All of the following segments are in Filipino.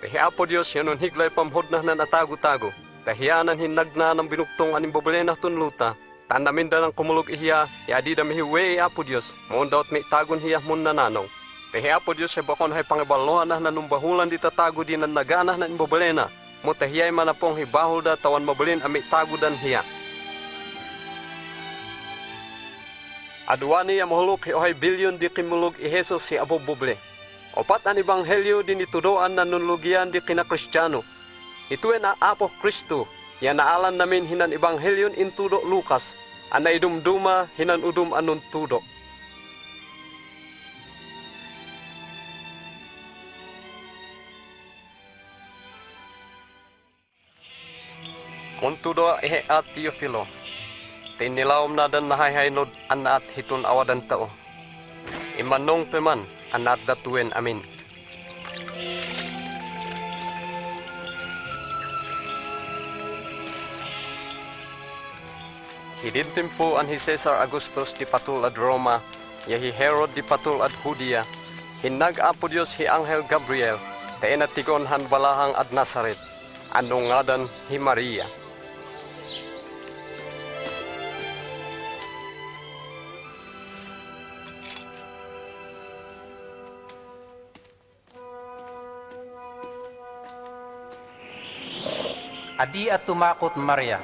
Tehi Apo Diyos yanon higlay pamhodna na natago-tago. Tahiyanan hinagna ng binugtong aning babalena tunluta. Tanamin da ng kumulog ihiya, yadi da mihiwe Apo Diyos, mondaot may tagon hiya mun nananaw. Tehi Apo Diyos ay bakon hay pangibalohan na nanumbahulan di tatago di nan naganah na imbabalena. Mo tahiyay manapong hibahol da tawan mabalin amay tago dan hiya. Aduani ang mahulog ohay bilyon di kimulog ihesos si Abo Buble. Opat ang ebanghelyo din itudoan na nunlugian di kina-Kristiyano. Ito na Apo Kristo, yan naalan namin hinan ebanghelyon intudo Lukas, ang naidumduma hinan udum anun tudo. Muntudo ihe at Teofilo, tinilawom na dan nahahaynod an at hitun awadan tao. Imanong peman, anat datuin amin. Hidintim po an hi Cesar Augustus di patul ad Roma, ya hi Herod di patul ad Judea, hinag Apo Diyos hi Anghel Gabriel, tain at tigon han balahang ad Nazaret, anong ngadan hi Maria. Adi at tumakot Maria,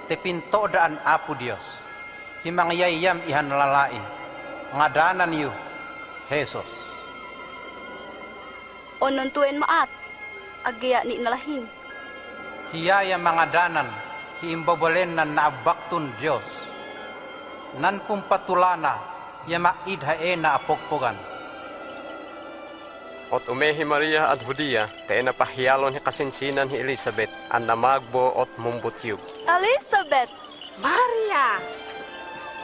te pinto daan Apo Dios, himangyayam ihan lalai, ngadanan yu, Jesus. Onon tuen maat, agya ni nalahin. Hiyaya mangadanan, hiimbabalen na naabaktun Dios, nan pumpatulana, yama idhae na apokpogan. Ot umehi Maria at Judea, tain na pahiyalon hi kasinsinan hi Elizabeth, an namagbo ot mumbutyug. Elizabeth! Maria!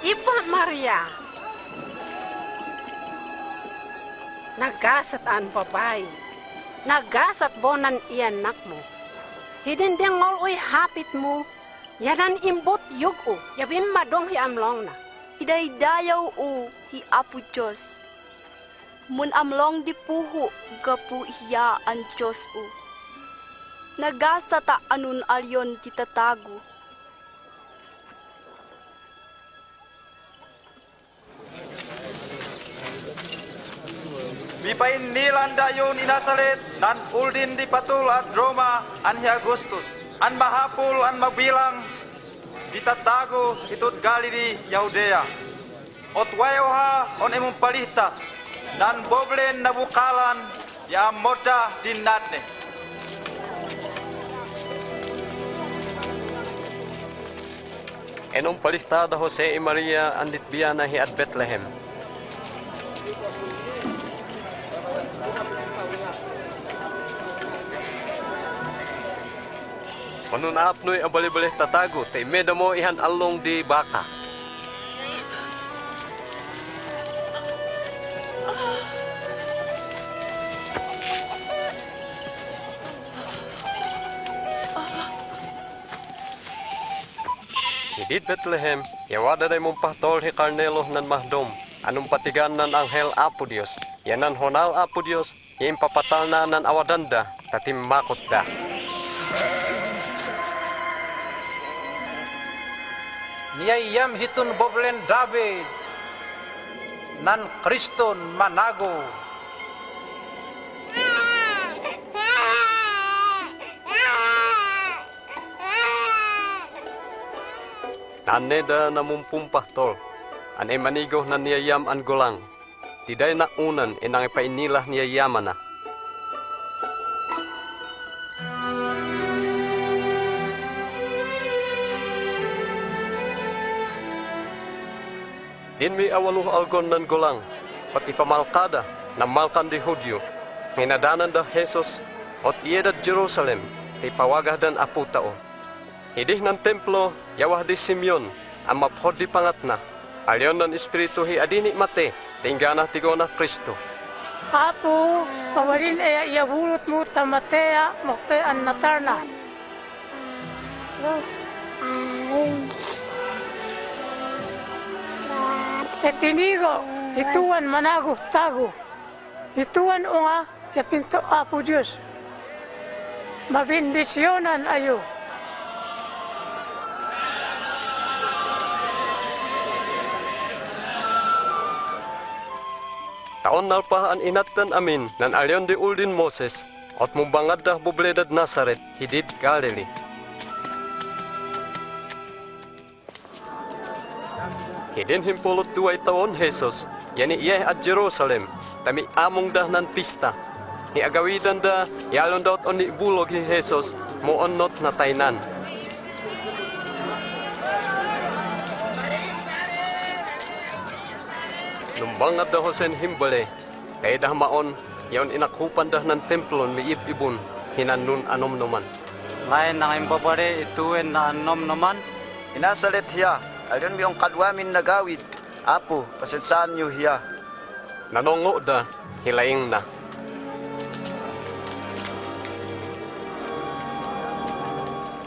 Iba Maria! Nagasat an babay, nagasat bonan iyanak mo. Hidinding ngoloy hapit mo, yanan imbot yug o, yabim madong hi amlong na. Idaydayaw o hi Apo Diyos. Mun amlong di puhu gapu hiya ang Diyos o. Nagasata anun alyon di tatago. Bipain nilan dayon ni Nazaret, nan uldin di patul at Roma, an hi Agustus. An mahapul an magbilang, di tatago itut Galili, Yahudea. Ot wayoha on imong palihta, nan boblen nabukalan, ya moda dinatne. Enong palistada Jose y Maria andit biyana hi at Bethlehem. Manunap no'y abali-bali tatago, tay meda mo ihan along di baka. Hidit Bethlehem, yawada day mong pahtol hi Carnelo nan mahdom, anong patigan nan Anghel Apo Dios, yanan honal Apo Dios, yung papatal na nan awadanda, tatim makot da. Niyayam hitun boblen David, nan Kriston manago. Naneda na mumpung pahtol, an emanigo na niyayam an golang, tiday na unan inang ipainilah niyayaman na. Din mi awaluh algon nan golang, pat ipamalkada na malkan di Hudyo, nginadanan da Jesus, ot iedad Jerusalem, ti pawagah dan apu tao. Hidih nan templo, yawah di Simeon, ang maphod di pangatna, alyon nan espiritu hi adini mate, tinggana tigona Kristo. Apo, pawarin ay iabulot mo tamatea, makpe an natarna. Tetinigo, ituan manago tago. Ituan unga, yapinto Apo Diyos. mabindisyonan ayo. Taon nalpahan inatan amin nan alyon di uldin Moses at mumbangad dah bubledad Nazaret hidid Galilee. Hidin himpulot 2 taon Jesus, yani iya at Jerusalem, tami among dah nan pista. Ni agawidan da, yalon daot on ni bulog hi Jesus, mo onnot na tainan. Lumbangad da hosen himbale, kay dah maon, yaon inakhupan dah nan templon mi ibun, hinan nun anom-noman. Lain nang imbabare ituin na anom naman. Inasalit hiya, alyon miyong kadwamin nagawid. Apo, pasensaan niyo hiya. Nanongo da, hilaing na.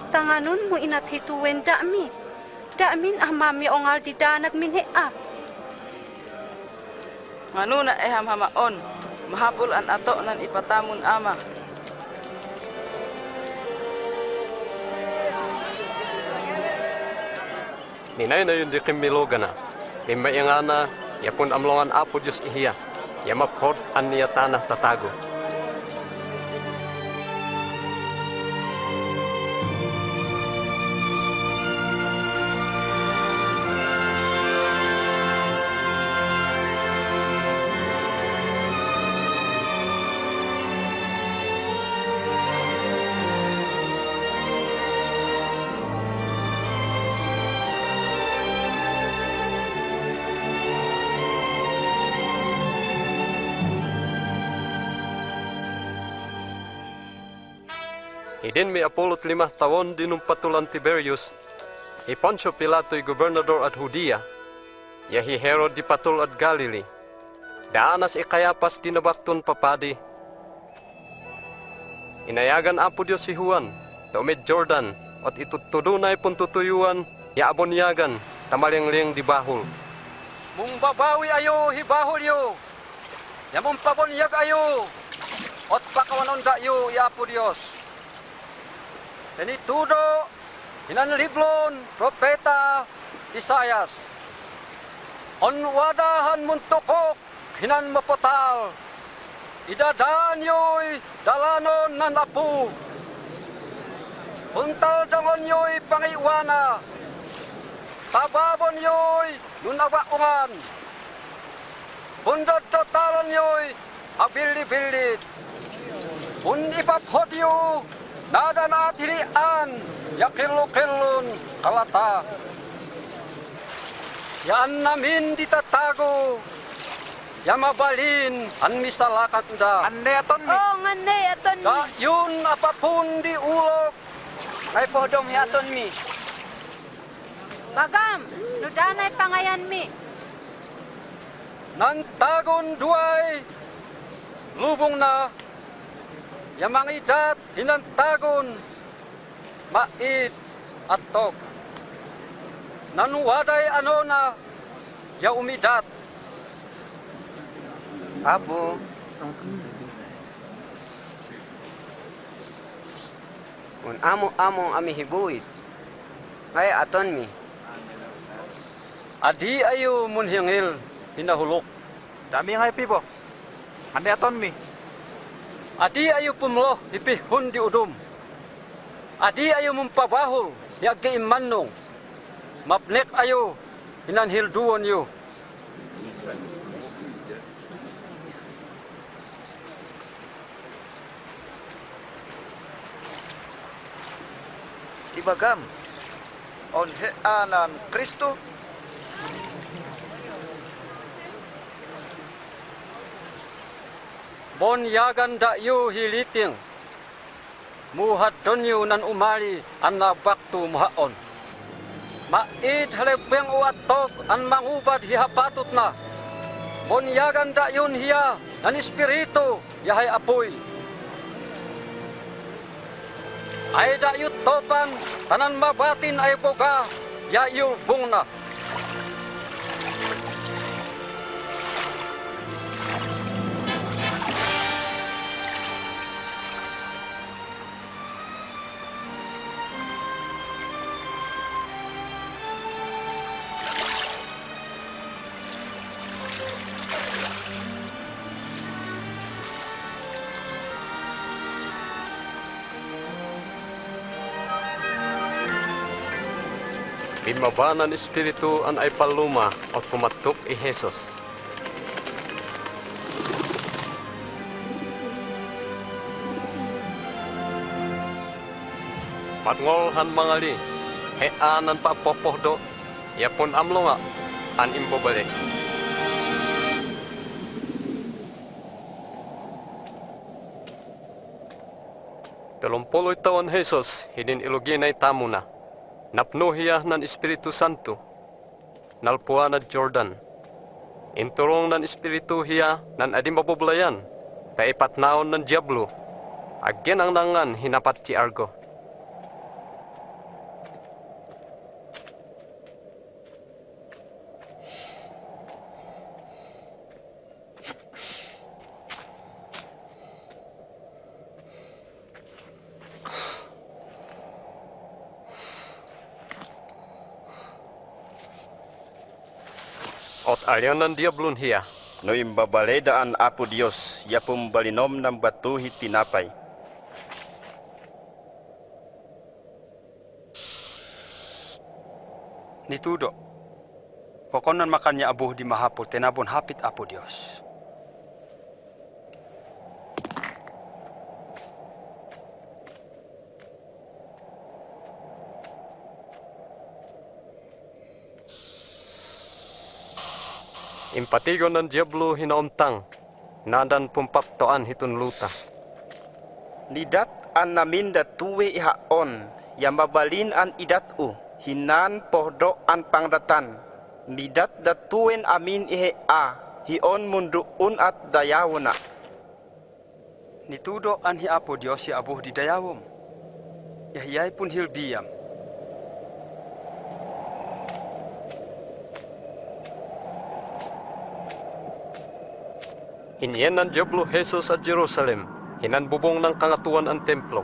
Tanganun mo inathituwen dami. Damin mami ongal di danag minhe a. Nganu na hamaon, mahapul an ato nan ipatamun ama. Ninay na yun di kimiloga na. Limba nga na, yapon amlongan apo Diyos ihiya. Yamaphod an niya tanah tatago. Idin mi Apollo 5 taon dinumpatulan Tiberius, i Poncio Pilato'y gobernador at Judea, yahi Herod di patul at Galilee, daanas ikayapas dinabakton papadi. Inayagan apo Diyos si Juan, taumid Jordan, at itutudunay puntutuyuan, yaabonyagan, tamaling-ling di bahol. Mung babawi ayo hibahol yo. Yamong pabonyag ayo. Ot pakawanon da yo Apo Dios. Tenitudo hinan liblon propeta Isayas. Onwadahan muntukok hinan mapotal. Idadaan yo'y dalanon nan apu. Puntal dangon yo'y pangiwana. Tababon yo'y nunabaungan. Bundod totalan yo'y abilibilid. Pun ipaphod yo, nada natirian, yakilo-kilon kalata. Yan namin ditatago, yamabalin an misalakat da. Ande aton mi. Oh, ngane aton mi. Da yun apapun di ulog. Ngay pohdom hi aton mi. Bagam, nudanay pangayan mi. Nantagon duay, lubong na, yamang idat hinantagon, mait at tok. Nanuwaday ano na, ya umidat. Apo. Un amo ami hibuit. Ngay aton mi. Adi ayo munhingil, hinahulok. Dami ngay pipo. Ande aton mi. Adi ayo pumlo, ipihun di udum. Adi ayo mumpabahol, yagdi imannong. Mapnek ayo, hinanhilduon yo. Ibagam. On heanan Kristo. Bon yagan da yu hiliting. Muhat donyo nan umali an nabaktu muhaon. Mait halebeng uatok an mangubad hihapatut na. Bon yagan da yun hiya nan espiritu yahay apoy. Ay da yu topan tanan mabatin ay boga ya yu bungna. Bimabanan espiritu an ay paluma at kumatok i Jesus. Matngolhan mangali, heanan pa popohdo, yapon amlonga, an imbobale. Talumpoloy taon Jesus, hidin iluginay tamo na. Napnuhiya ng Espiritu Santo, nalpuan at Jordan. Inturong ng Espiritu hiya ng adim mabublayan, taipatnaon ng Diablo, agyan ang nangan hinapat si Argo. Ot alyan ng Diablon hiya. No imbabaledaan Apo Dios, ya pumbalinom ng batuhi tinapay. Nitudo, pokonan makanya abuh di mahapul tenabon hapit Apo Dios. Impatigon ng Diablo hinaumtang, nadan pumpaptoan hitun luta. Nidat an namin datuwe ihaon, ya mabalin an idatu, hinan pohdo an pangdatan. Nidat datuwen amin ihe a, hion munduun at dayawona. Nitudo an hi Apo Dios ya abuh di dayawom. Yahiyay pun hilbiyam. Inyen ng Diablo Jesus at Jerusalem, hinanbubong ng kangatuan ang templo.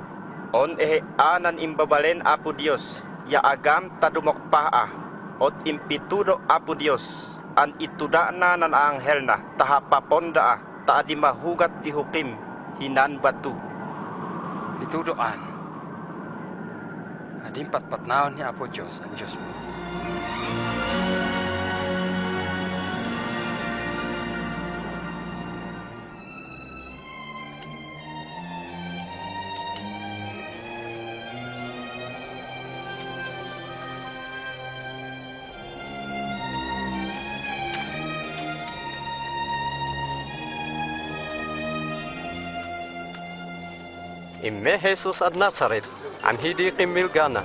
On ehe anan imbabalen Apo Dios, ya agam tadumokpaa, ot impitudo Apo Dios, an ituda na nan anghel na, tahapaponda taadi mahugat di hukim, hinan batu. Nitudoan. Adim patpatnaon ni Apo Dios ang Dios mo. Imme Jesus at Nazaret, an hidi kimilgana.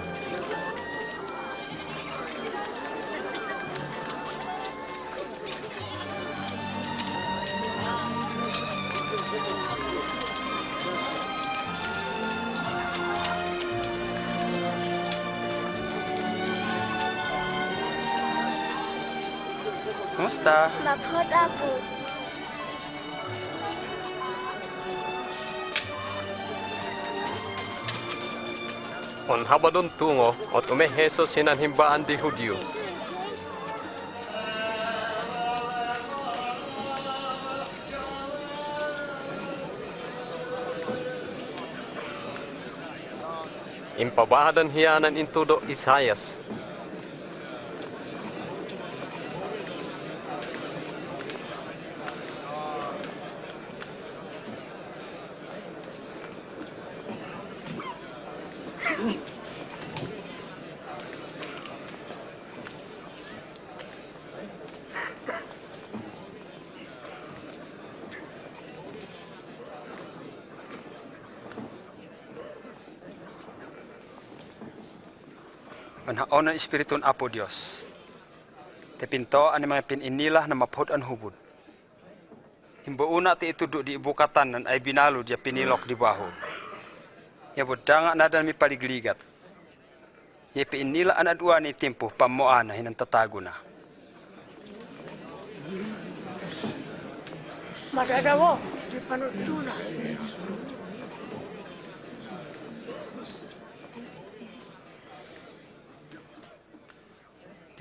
Kumusta? Maphod Apo. On habadon tungo, at ume Jesus hinanhimbaan di Hudyo. Impabahadan hiyanan intudo Isayas. Manhaon ang Espiritun Apo Dios. Tepinto ang mga pininilah na maphod ang hubud. Himbuuna ti itudo di ibukatan nan ay binalo dia pinilok di baho. Ya budanga nadan mi paligligat. Ya pinila an adua ni tempo pamoana hinan tatago na. Madadawo, di panuduna.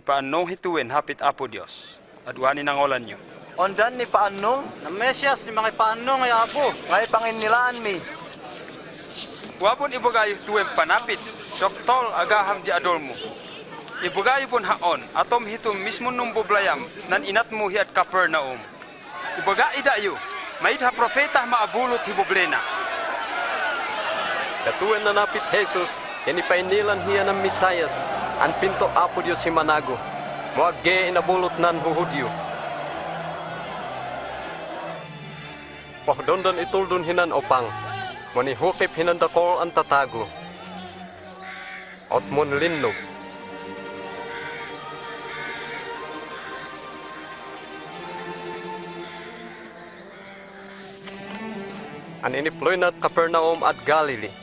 Paanong hituin hapit Apo Dios. Adwani nangolan nyo. Ondan ni paanong, na Mesyas ni mga paanong ay Apo, ngay panginilaan mi. Wabon ibagayo tuwem panapit. Doktol agaham di adol mo. Ibagayo pun haon, atom hitum mismo nung bublayam, nan inat mo hiat Capernaum. Ibaga idayo, maid ha profeta maabulot hibublena. Datuan na napit Jesus, yan ipainilan hiya ng Misayas, an pinto apo Diyos si Manago. Muagge inabulot nan huhudyo. Pahdondan ituldon hinan opang, manihukip hinan dakol ang tatago. At mon linnog. An iniploy na Capernaum at Galilee.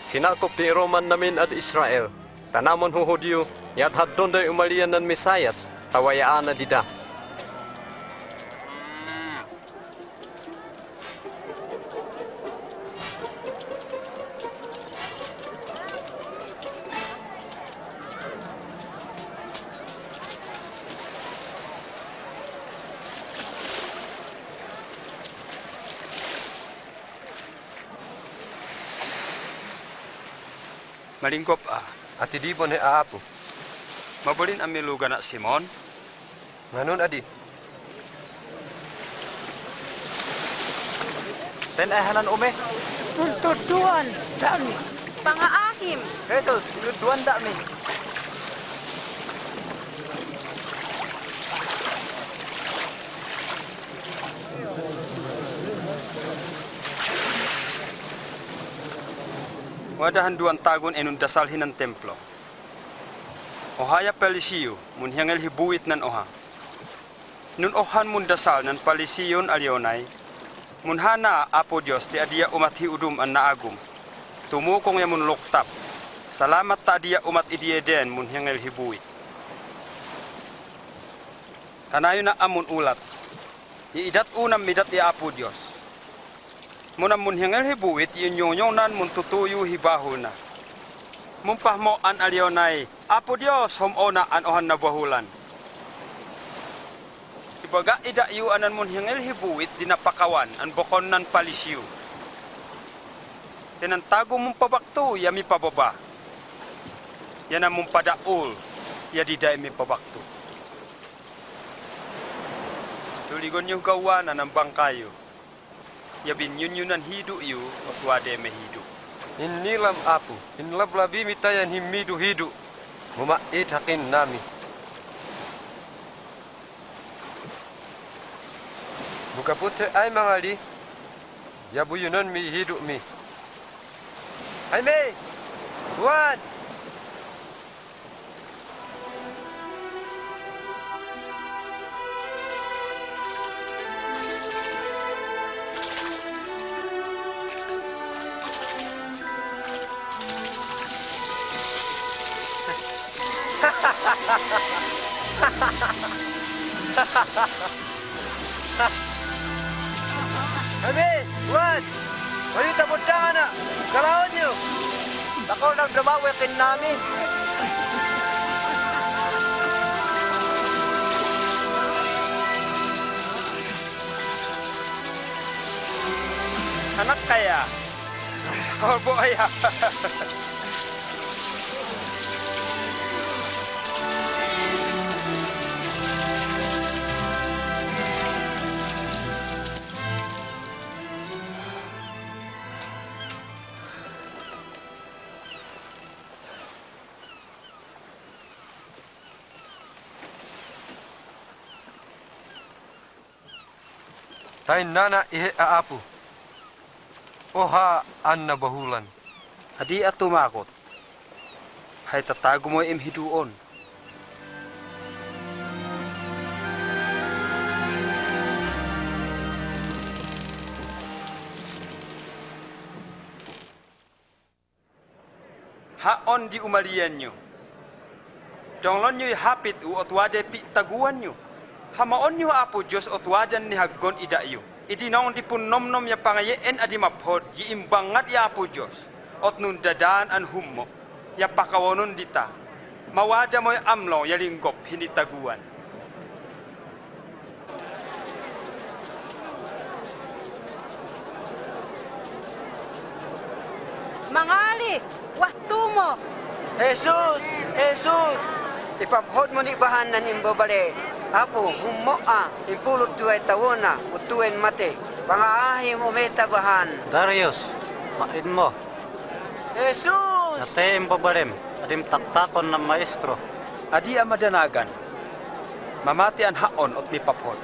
Sinakop ni Roman namin at Israel. Tanamon hu Hudyo, yat hadon day umalian ng Mesayas, tawayaan na dida. Malingkop Ati di bon he aapo. mabalin ang miluga na Simon. Nganon adi. Ten hanan ume. Untuduan dami. Pangaahim. Jesus, inuduan da mi. Wadahan duan tagon enun dasalhin ng templo. Ohaya palisiyo, mun hiyangel hibuit nan oha. Nun ohan mun dasal nan palisiyon alionay, mun hana apo Diyos ti adia umat hiudum an naagum. Tumukong ya mun luktap. Salamat ta adia umat idieden mun hiyangel hibuit. Kanayo na amun ulat. Iidat unam midat ya apo Diyos. Munam mun hingel hibuit inyonyonan mun tutuyu hibahu na. Mumpah mo an alionay, apo Dios homona an ohan na bahulan. Ibaga idayu anan mun hingel hibuit dinapakawan an bokon nan palisiyo. Tinantago mong pabakto yami pababa. Yan ang mong padaul, yadiday mi pabakto. Tuligon niyo gawanan ng bangkayo. Yabin yunyunan hidu yu otwade mehidu. Inilam apo. Inlablabi mitayan himidu hidu. Mumait hakin nami. Bukapute ay mangali. Yabuyunan mi hidu mi. Ay me! Juan! Ami, Juan! Ayo tabot ka na! Kalaon niyo! Takaw nagdamawekin namin! Anak kaya? Korbo kaya? Tay nana ihe aapo. Oha an nabahulan. Adi at tumakot. Hay tatago mo imhiduon. Haon di umalian nyo. Donglon nyo'y hapit u otwade pi taguan nyo. Hamaon nyo apo Diyos otwadan ni haggon idayo. Itinong di pun nom-nom ya pangayeen adi maphod yi imbangat ya apo Diyos. Ot nun dadaan an hummo. Ya pakawonon dita. Mawada mo'y amlo ya linggop hinitaguan. mangali, waktu mo. Jesus! Jesus! Ipaphod mo ni bahanan imbabale. Apo, humoa, impulot 2 taon na, utuin mate. Pangaahim umetabahan. Darius, main mo. Jesus! Nate imbabalem, adim taktakon ng maestro. Adi amadanagan. Mamati ang haon at mipaphod.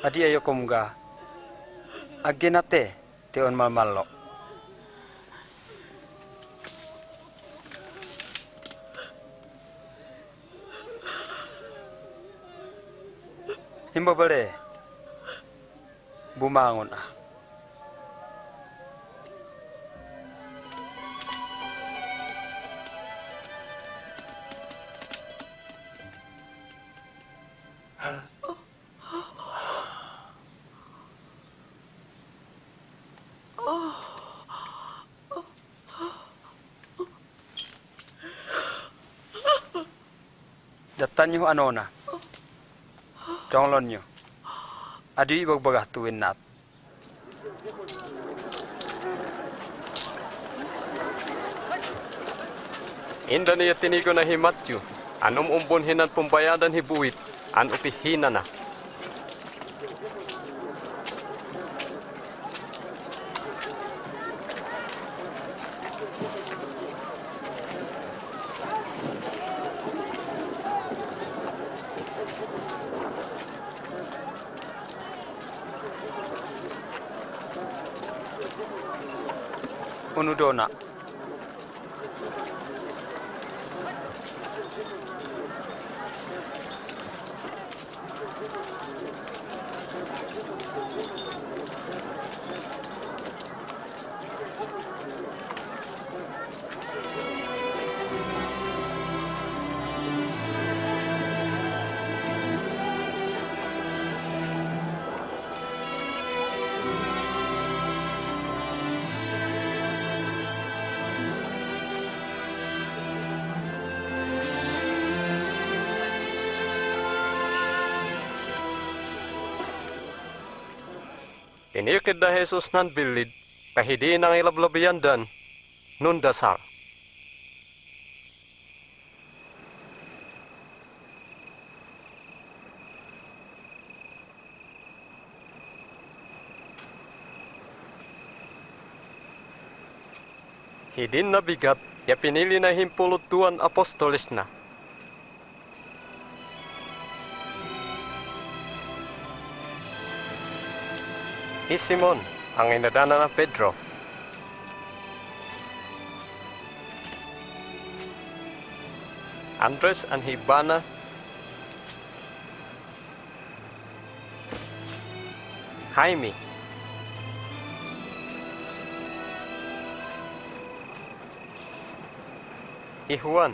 Adi ayo kumga. Aginate teon malmalo. Himbabale. Bumangon ah. Datan nyo ano na. Donglon nyo. Adi ibagbagah tuwin nat. Inda niya tinigo na himatyo. Anong umbunhinan pumbayadan hibuit. An upihina na. Unudona. Inikid na Jesus nan bilid, kahidi nang ilablabiyan dan, nun dasal. Hidin na bigat, ya pinili na himpulot 2 apostolis na. Si Simon, ang inadana ng Pedro. Andres ang hibana. Jaime. Juan.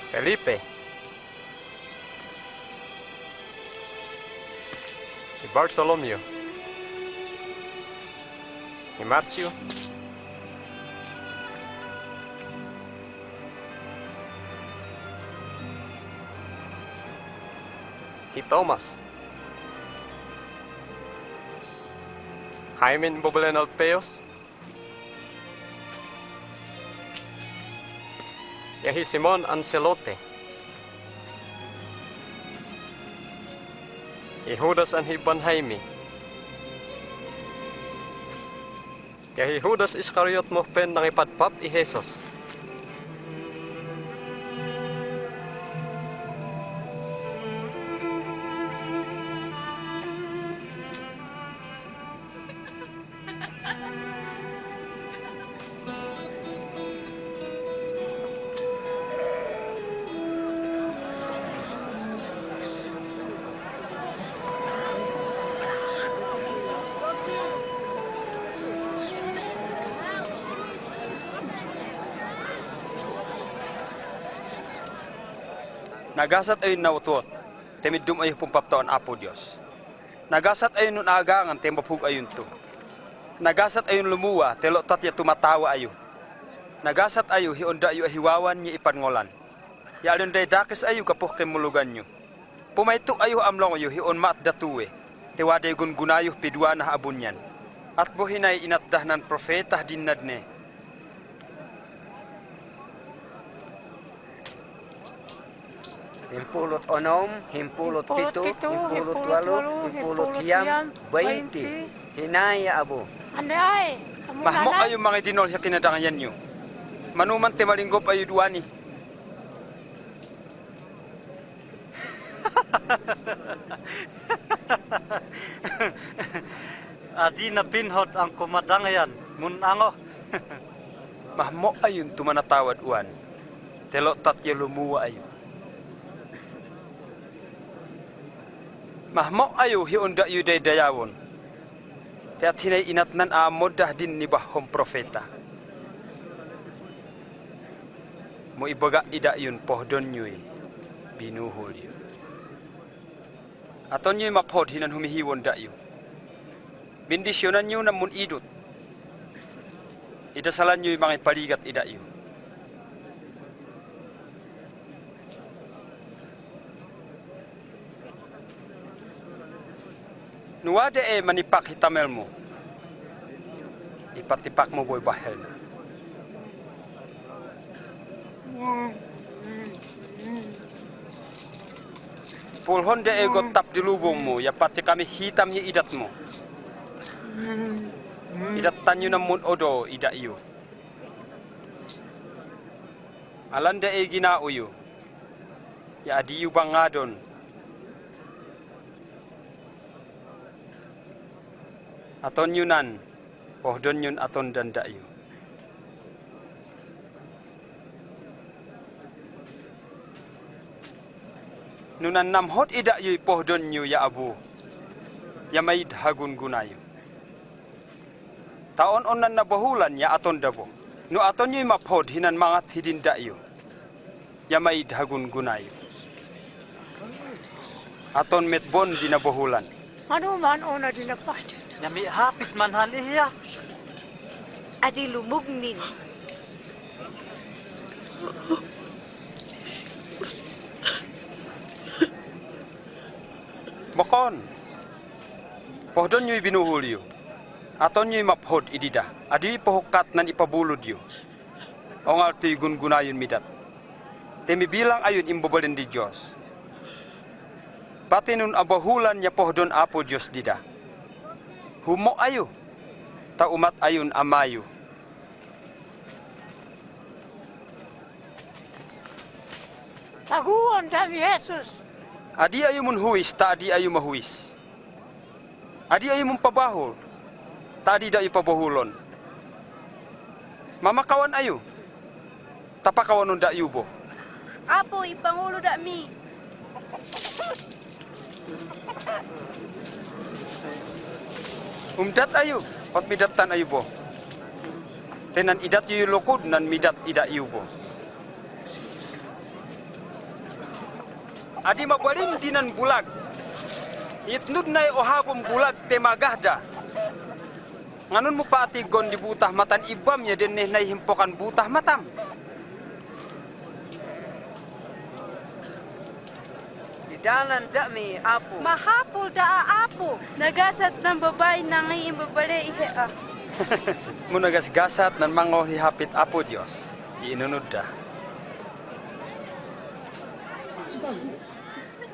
Felipe. Bartolomeo, y Matthew, y Thomas, Jaime Bobelen Alpeos, y Simón Ancelote, y Judas ang hiban Jaime. Kaya Judas Iscariot mo pen nang ipadpap i Jesus. Nagasat ayun nawtuot, temidum ayun pumpaptoan Apo Diyos. Nagasat ayun nun agangan, temapug ayun to. Nagasat ayun lumuwa, telo tatya tumatawa ayo. Nagasat ayo, hionda ayo ahiwawan niya ipangolan. Ya alun day dakis ayo kapuh kemulugan nyo. Pumayto ayo amlong ayo, hion maat datuwe. Tewaday gungunayo pidwa na abunyan. At buhinay inatdah ng profeta dinad ne. Himpulot onom, himpulot pito, himpulot walo, himpulot hiyam, 20. Hinaya abo. Anday. Mahmo ayo mga dinol ya kinadangan nyo. Manuman te malinggop ayo duani. Adi na pinhot ang kumadangayan, munango. Mahmo ayun tumanatawad uan. Telo tatya lumuwa ayo. Mahmo ayo hionda yu day dayawon. Tiat hinay inatnan amodah din ni bahom profeta. Mo ibaga ida yun pohdon nyuy. Binuhol yun. Aton nyuy maphod hinan humihiwon da yun. Bindisyonan nyo namun idot. Idasalan nyo'y mga paligat ida yun. Nuwade manipak hitamel mo. Ipatipak mo boy bahel na. Pulhon de gotap di lubong mo, ya pati kami hitam niya idat mo. Idat tanyo namun odo ida iyo. Alan de ginauyo. Ya adiyu bangadon. Aton yunan, pohdon yun aton danda iyo. Nunan namhot ida iyo pohdon yu ya abu. Ya maid hagun gunayo. Taon onan na bahulan ya aton dabo. No aton yu maphod hinan mangat hidinda iyo. Ya maid hagun gunayo. Aton metbon di na bahulan. Ano man ona dinapat. Yami hapit man haliya. Adi lumugnin. Mokon. Pohdon nyo'y binuhul yu. Aton nyo'y maphod idida. Adi pohukat nan ipabulod yu. Ongal to'y gungunayon midat. Temi bilang ayun imbabalin di Diyos. Pati nun abahulan niya pohdon Apo Diyos dida. Humo ayo, ta umat ayun amayo. Taguan dami Jesus. Adi ayo mun huwis, ta adi ayo mahuwis. Adi ayo mun pabahol, ta adi da ipabahulon. Mamakawan ayo, tapakawan nun da yubo. Apo, ipangulo da mi. Umdat ayo, ot midatan ayo bo. Tenan idat yu lokod nan midat ida yubo. Adi mabalin dinan bulag. Itnud na ohabom bulag temagahda. Nganon mo paati gon di butah matan ibam ya den na himpokan butah matam. Idalan dami apo. Mahapul da apo. Nagasat ng babae na ngayon babale ihe ah. Munagas-gasat nan mangol hihapit Apo Diyos. Iinunod da.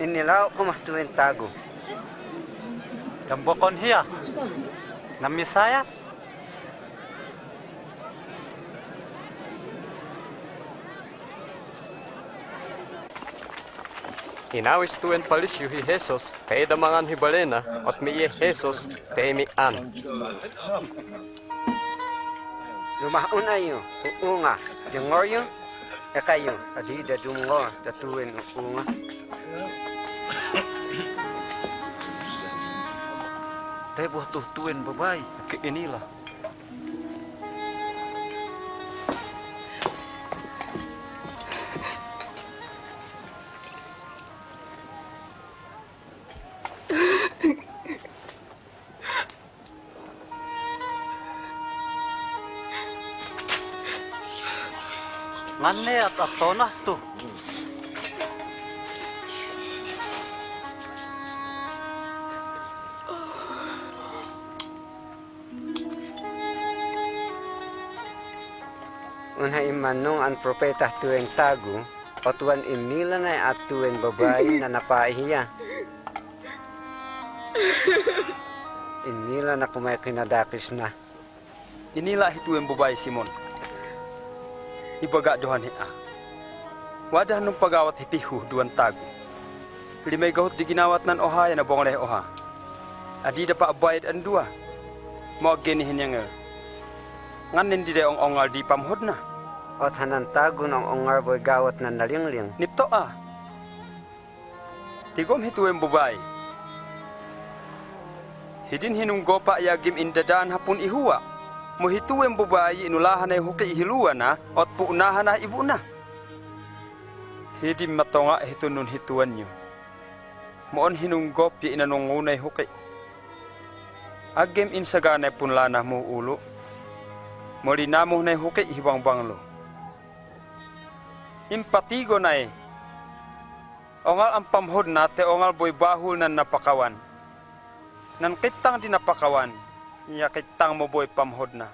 Inilaw ko mahtuin tago. Yambokon hiya. Na Misayas. Inawis tuen palisyo hi Jesus, kaya damangan hibalena, at miye Jesus, kaya mian. Lumahon ayo, uunga. Dengor yun, kayo, adi da dumgo, datuin uunga. Tay butuh tuin babay, ke inilah. Ngane at atonah tu. Unhay manong ang propeta tuwing tago, o tuwan imnila na at tuwing babae na napaihiya. Inila na kumay kinadakis na. Inila hituwing babae Simon. Ibaga dohan hiya. Wadah nung pagawat hipihu duwan tago. Limay gahot di ginawat nan oha yan abong leh oha. Adi dapat abayad an dua. Mo genihin yang ngan hindi de ong-ongal di pamhod na. Ot hanan tago ng ongar boy gawat na nalingling. Nipto Tigom hituwing babae. Hidin hinunggo pa yagim indadaan hapon ihuwa. Mo hituwing babae inulahan ay huki ihiluwa na ot puunahan na ibu na. Hidim matonga hitunun hituan nyo. Moon hinunggo pi inanungunay huki. Agim insaganay punlana mo ulo. Molinamo na huki hibang banglo. Impatigo na ongal ang pamhod na te ongal boy bahul na napakawan. Nan kitang di napakawan, iya kitang mo boy pamhod na.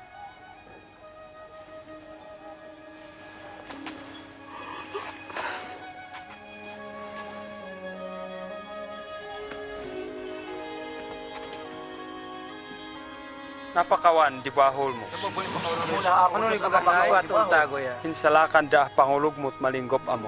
Napakawan di bahul mo. Ano ni pagkakawa itong tago ya? Hinsalakan dah pangulog mo't malinggop amo.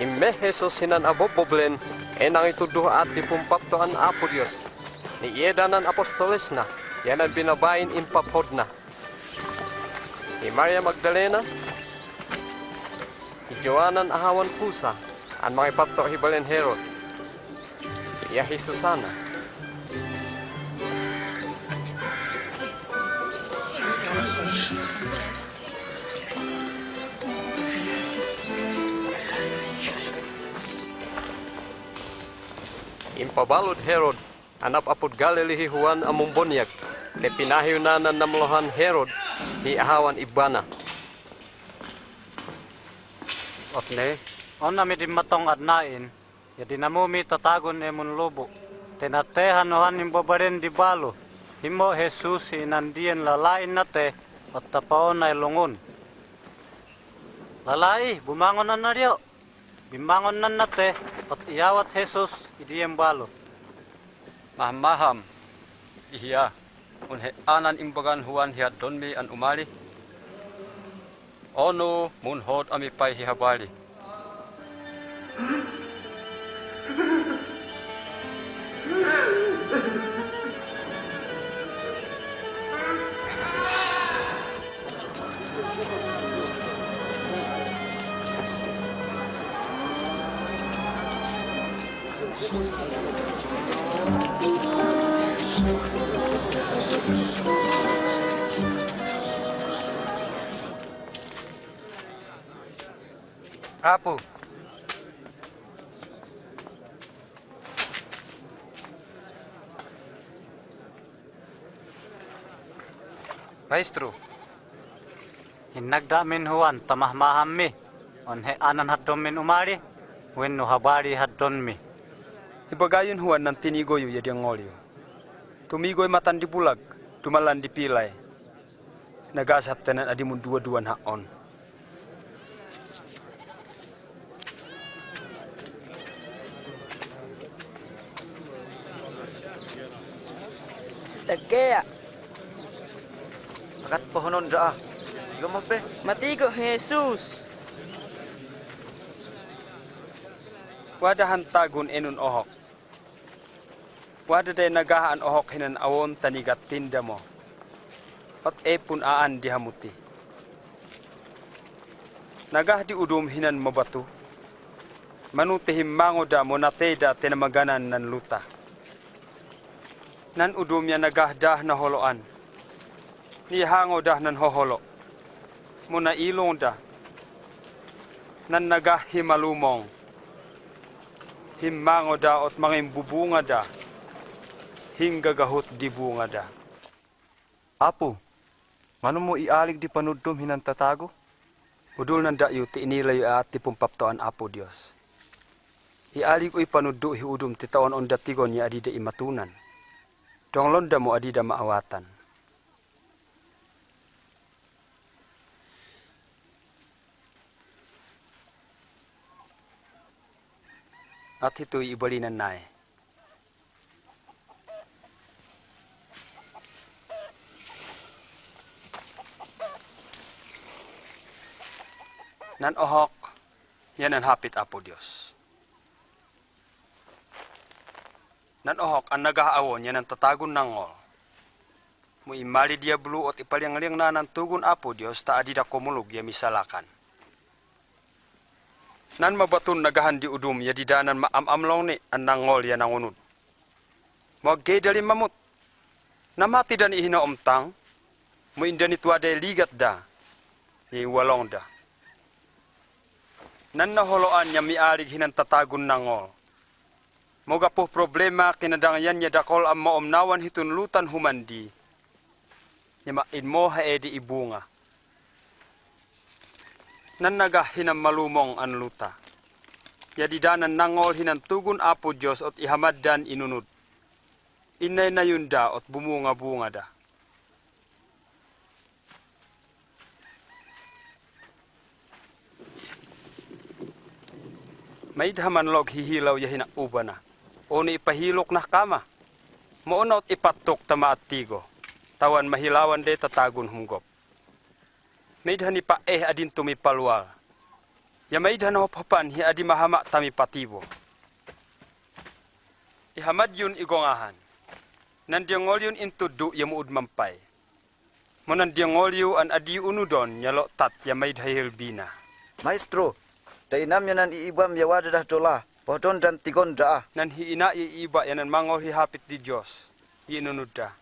Imme Jesus hinan aboboblen, enang ituduh at tipumpap to an Apo Dios. Ni iedanan apostoles na, yanan binabain impaphod na. Ni Maria Magdalena, ni Joanan ahawan pusa, an mga ipapto hibalen Herod. Iya Jesusana. Impabalod Herod, anap apod Galilee Juan among bonyag, kay pinahiunanan namlohan Herod, ni ahawan ibana. Otne, on nami di matong adnain, ya dinamumi tatagon emun lobo. Tenatehan ohan imbobaren di balo, himo Jesus inandien lalain nate, at tapaon ay lungon. Lalai, bumangon na naryo. Bimangon nan nate, at iyawat Jesus idiem balo. Maham, iya, unhe anan imbagan Juan hiat donmi an umali. Ono munhod ami pai hihabali. Apo. Maestro. Hinagdamin Juan tamahmaham mi, onhe anan hadron min umari, wenno habari hadron mi. Ibagayon Juan ng tinigoyo yadyang ngolyo. Tumigoy matan di bulag, tumalan di pilay. Nagasat tanan adimun dua-duan haon. Tagkaya. Akat pohonon daa. Tiga mo pe. Matigo Jesus. Wadahan tagun enun ohok. Wada day nagahaan ohok hinan awon tanigat tinda mo. At epun aan dihamuti. Nagah di udum hinan mabatu. manutihim mango da monateda tinamaganan nan luta. Nan udum ya nagahdah na holoan. Nihango dah nan hoholo. Muna ilong da. Nan nagahimalumong. Himmango da ot mangimbubunga da. Hingga gahot di bunga da. Apo, ngano mo ialig di panudom hinantatago? Udul nanda yu ti inilay at ti pumpaptoan Apo Dios. Ialig uy panuddo hi udum ti taon on datigon ya adida imatunan. Dong londa mo adida maawatan. At ito'y ibalinan na eh. Nan ohok, yan ang hapit Apo Diyos. Nan ohok, ang nagahaawon, yan ang tatagon ng ngol. Mu imali diablo at ipaliang-liang na ng tugon Apo Diyos, ta adida kumulog ya misalakan. Nan mabatun nagahan di udum, ya didanan maam-amlaw ni, ang nangol yan ang unod. Magkay dali mamut, namati dan ihinaomtang, mu indan ito aday ligat da, ni walong da. Nan naholoan niya miarig hinantatagon ng ngol. Moga po problema kinadangyan niya dakol ang maomnawan hitunlutan humandi. Niya main mo haedi ibunga. Nan naga hinam malumong an luta. Yadidanan nangol hinantugon Apo Diyos at ihamad dan inunod. Inay na yun da at bumunga-bunga da. May daman log hihilaw ya hinauba na. O ni ipahilok na kama. Maunot ipatok tama at tigo. Tawan mahilawan de tatagon humgop. May dahan ipa adin tumipalwal. Ya may dahan hopapan hi adi mahama tami patibo. Ihamad yun igongahan. Nandiangol yun intudu ya muud mampay. Monandiangol yun an adi unudon nyalo tat ya may dahil bina. Maestro, dainam yanan iibam yawada dah dola, podon dan tigon daa. Nan hiina iiba yanan mangol hihapit di Diyos, inunod da.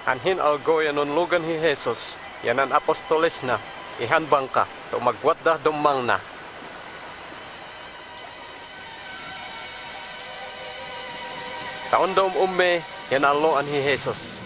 Anhin algo yanon lugan hi Jesus, yanan apostoles na, ihanbang ka, to magwat dah dumang na. Taon daw umme, yan ang loan hi Jesus.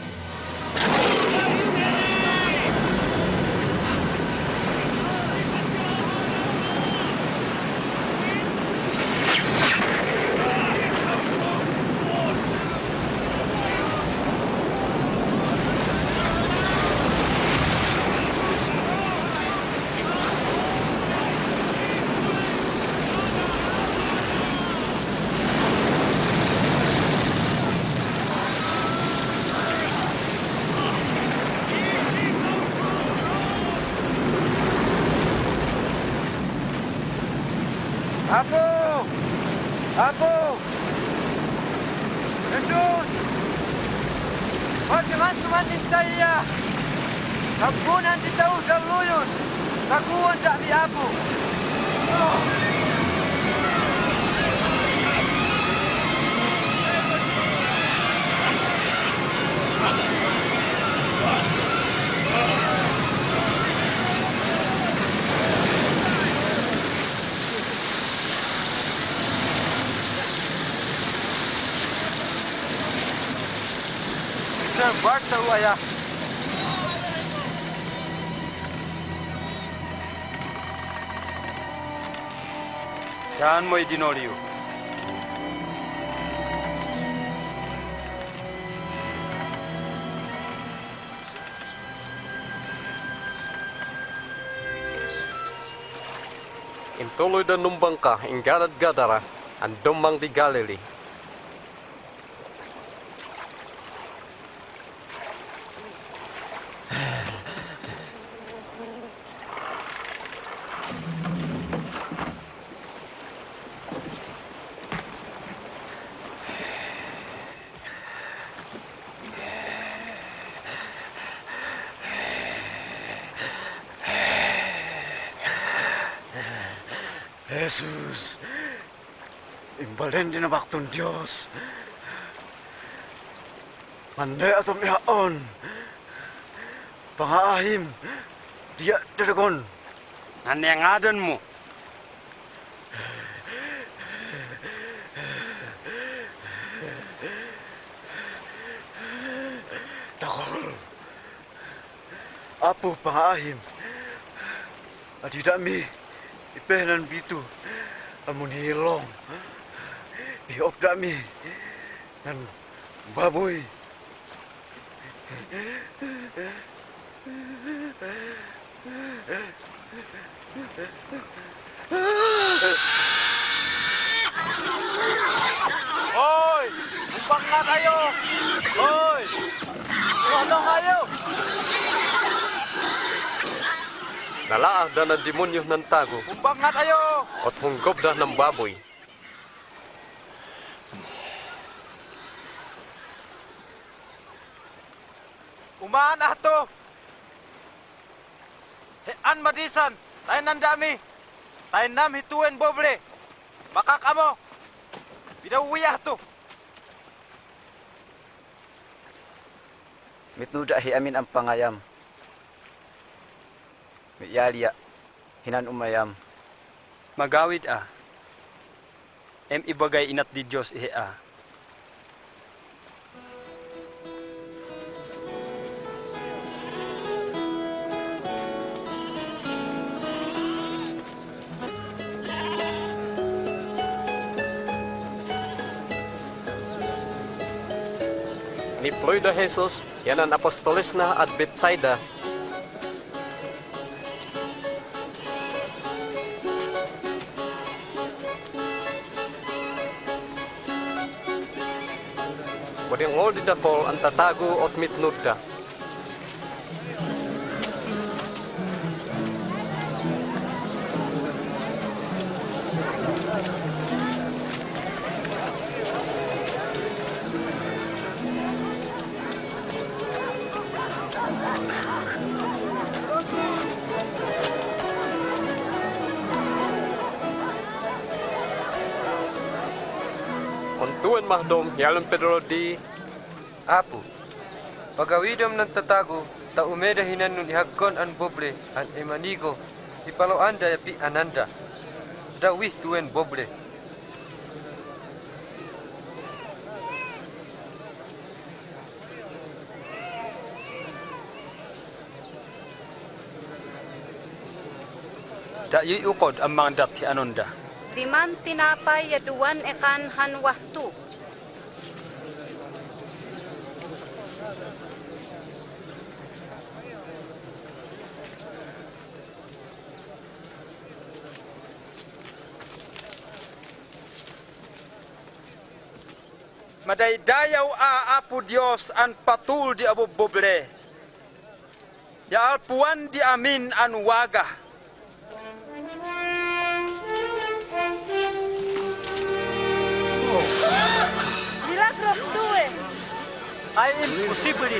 Apo! Jesus! Teman-teman dintaya! Kabunan di tahu daluyun! Kaguan tak bi apo! Sir, Bart tahu ayah. Jangan mo idinoliyo. Intuloy dan numbang ka, inggarad gadara, ang dumang di Galilee. Jesus, imbalen din na baktong Diyos. Manday atom ihaon. Pangaahim, dia dadagon. Nga ngadan mo. Dakol. Apo pangaahim. Adi dami, ipenan bitu. Amun hilong. Iop dami. Nan baboy. Hoy! Umpang nga kayo! Hoy! Ano kayo? Nalaag na ng demonyo ng tago Umpang nga kayo! at hunggob na ng baboy. Umaan ato! Hean madisan! Tayo ng dami! Tayo nam hituen boble! Makak amo! Bidawiyah to! Mitnuda hi amin ang pangayam. Miyaliya, hinan umayam. Magawid ibagay inat di Diyos ihe Niploy da Jesus, yan ang apostoles na at Bethsaida. Wading ngol di dapol ang tatago at mitnud da. Ontuan mahdom, yalon Pedro di Apo, pagawidom ng tatago, taumeda hinan nun ihagkon an boble, an emanigo, ipaloan da yapi ananda. Dawih tuen boble. Da'yo'y ukod ang mga dati anonda. 5 tinapay ya 2 ekan hanwahtu. Madaydayaw Apo Dios an patul di abo boble. Ya alpuan di amin an waga. Milagro tue. Ay imposible!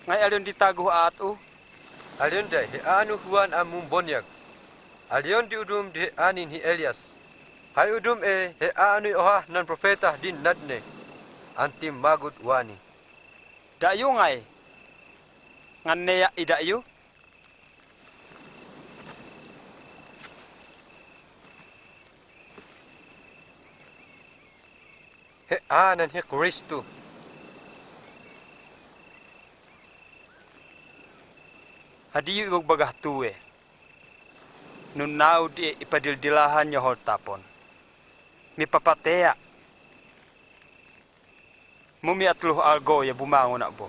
Ngay alyon ditago ato. Alyon da he anu huan amum bonyag. Alyon di udum di anin hi Elias. Hai udum he anu oha nan profeta din nadne. Antim magut wani. Dayo ngay. Nganeya idayo. He anan hi Kristo. Hadiyo igog bagah tuwe. Nun nao di ipadildilahan niya holtapon. Mipapatea. Mumi atluh algo ya bumangon na bo.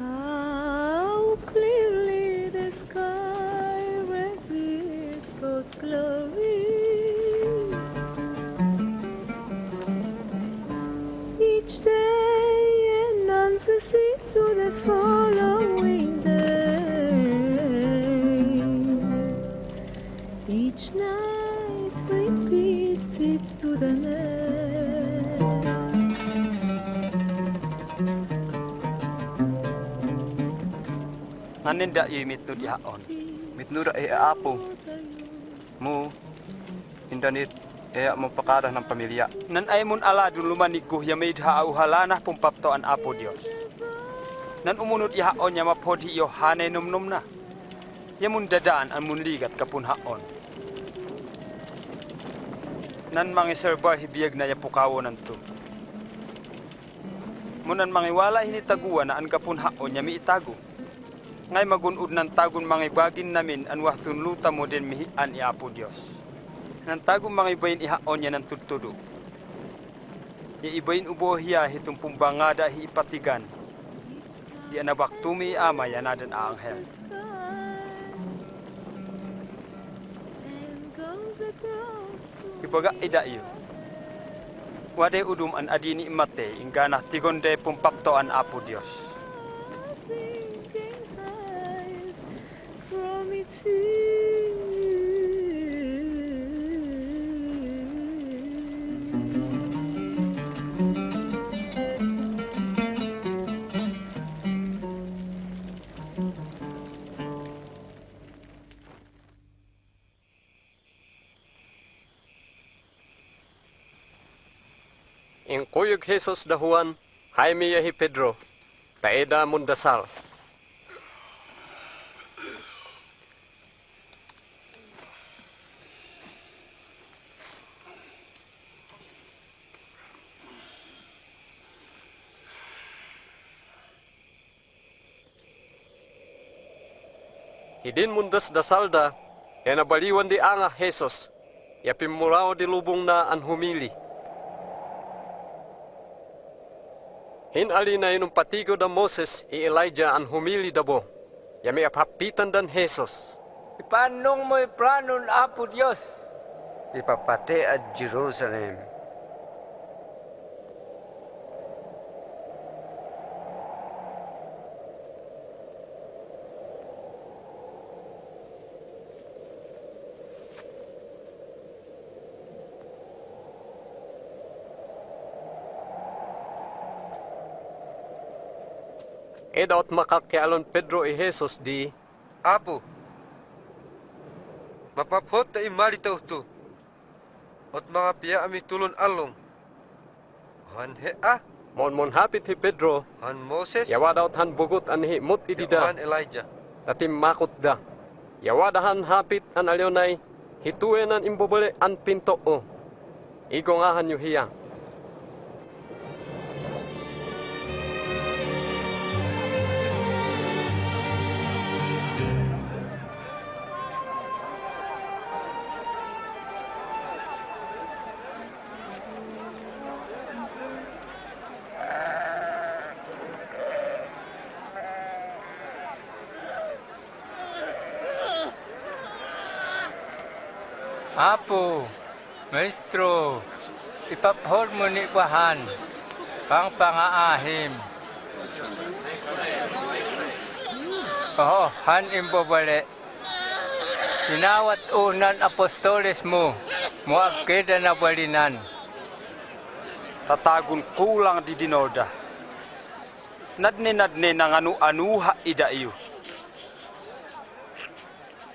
How clearly the sky reveals God's glory. Each day announces it to the following day. Each night repeats it to the next. Naninda imit no dihaon. Mitnura apo. Mu, indanit, magpakada ng pamilya. Nan ay mun aladun lumaniguh ya may dhaaw halanah pumpaptoan apo Dios. Nan umunod ihaon ya mapodhi yo hanay numnum na. Ya mun dadaan an mun ligat kapun haon. Nan mangiserba hibiyag na ya pukawo nantum. Munan mangiwala hinitaguan na an kapun haon ya mi itago. Ngay magunud ng tagun mga ibagin namin an wahtun luta mo din mihian i Apo Dios. Nan tagun mga ibayin ihaon niya ng tutudo. Ya ibayin ubohiya hitong pumbangada hi ipatigan. Di anabaktumi ama yanadan a anghel. Ibaga ida iyo. Wade udum an adini imate ingganah tigonde pumpaptoan Apo Dios. Ingkuyog Jesus dahuan, Jaime yahi Pedro, taeda mundasal. Idin mundas dasalda, ya nabaliwan di anga Jesus, ya pimurao di lubong na an humili. Hin alina inong patigo da Moses i Elijah an humili dabo, ya may aphapitan dan Jesus. Ipanong mo iplanon Apo Dios. Ipapate at Jerusalem. Edot makakialon Pedro i Jesus di, Apo, mapapot ta imali tau tu. Ot mga piya ami tulon along. Han hea. Mon hapit hi Pedro, Han Moses. yawadaot han bugot an hi mut idida. Han Elijah. Tatim makot da. Yawadahan hapit an alyonay, hituen an imbobole an pinto o. Igongahan yu hiya. Apo, Maestro, ipaphod mo ni bahan, pang pangaahim. Han imbobale. Sinawat unan apostoles mo, muagkeda na balinan. Tatagun kulang di dinoda. Nadne nang anu-anuha ida iyo.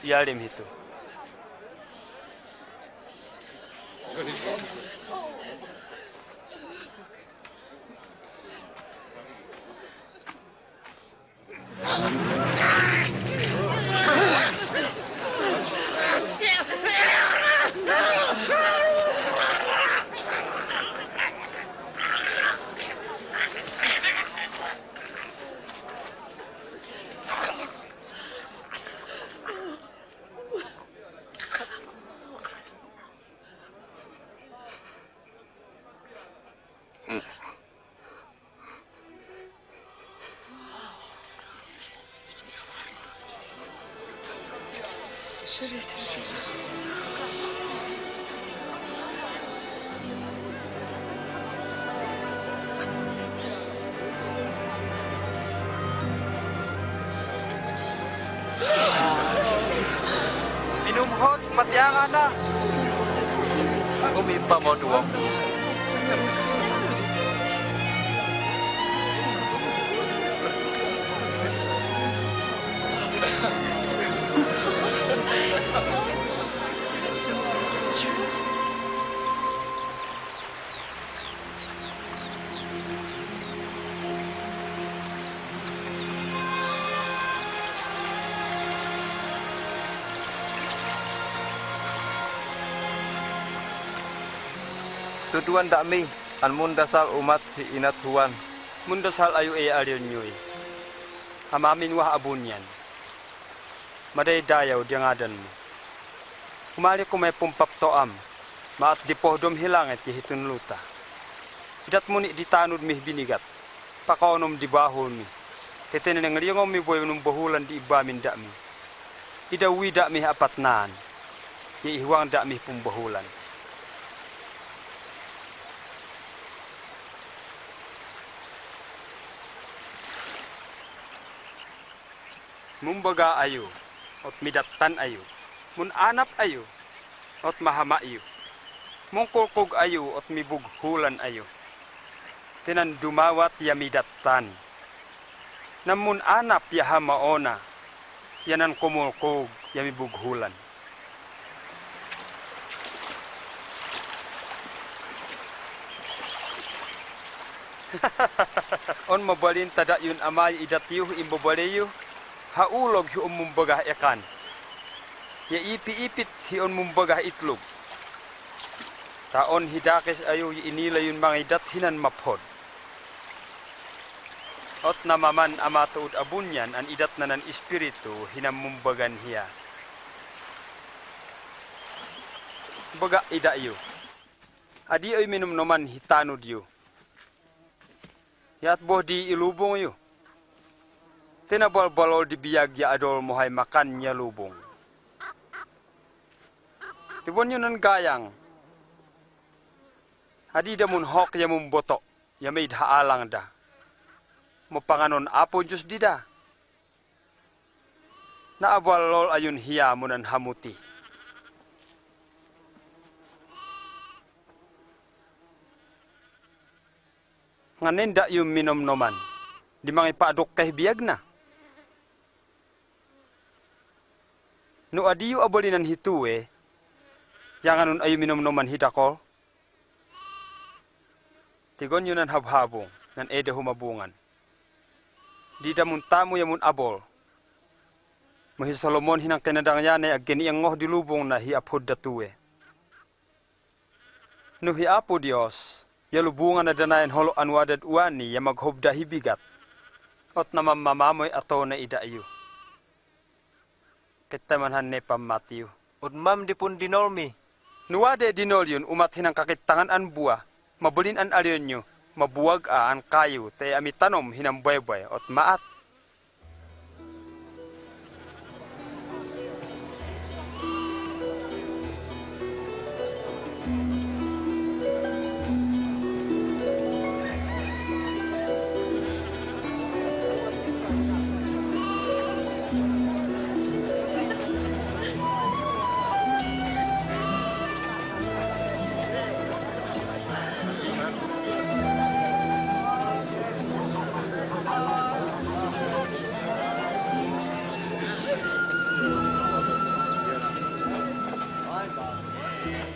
Yalim hito. Minumhot, patiangan na. Umipa mo duwang. Tuduan dami, an mundasal umat hi inat huan. Mundasal ayu e alyon nyui. Hamamin wah abunyan. Maday dayaw di ngadan mo. Umali ko may pumpap toam. Maat di pohdom hilangit ki hitun luta. Hidat muni di tanud mih binigat. Pakaonom di bahol mi. Tetene ng liyongom mi boy nung bahulan di ibamin da mi. Idawi da mi apat naan. Iihuang da mi pumbahulan. Mumbaga ayo, ot midatan ayo, mun anap ayo, ot mahama ayo, mungkulkog ayo, ot mibughulan ayo. Tinan dumawat ya midatan, namun anap ya hamaona, yanan kumulkog ya mibughulan. On mabalin tada yun amay idatiyuh imbabalayo, haulog hi mumbagah ekan. Ya ipi-ipit hi mumbagah itlog. Taon hidakes ayo inila yun mga idat hinan maphod. Ot namaman amatuod abunyan an idat na nan espiritu hinam mumbagan hiya. Baga ida yu. Adi ay minum naman hitanud yu. Yat boh di ilubong yu. Tinabal-balol di biyag ya adol mohay makan niya lubong. Tibon yun ang gayang. Adi da mun hok ya mun boto, ya may haalang da. Mapanganon apo Diyos di da. Naabalol ayun hiya munan hamuti. Nganin da yung minom noman, di mga ipaadok kay biyag na. No adiyo abalinan hituwe, yang anun ayu minom noman hidakol. Tigon yun ang habhabong, nan ede humabungan. Di damun tamu yamun abol. Mahi Solomon hinang kinadang yanay ag giniang ngoh dilubong na hiapod datuwe. No hiapo Dios, yalubungan na danayan holo anwadad uwani ya maghobda hibigat. Ot na mamamamoy ato na idaayo. Kitamanhan ne pamatiyo. Udmam di pun dinolmi. Nuwade dinol yun umathin ang kakitangan an buwa. Mabulin an alyon nyo. Mabuwag an kayo. Tay amitanom hinambaybay ot maat.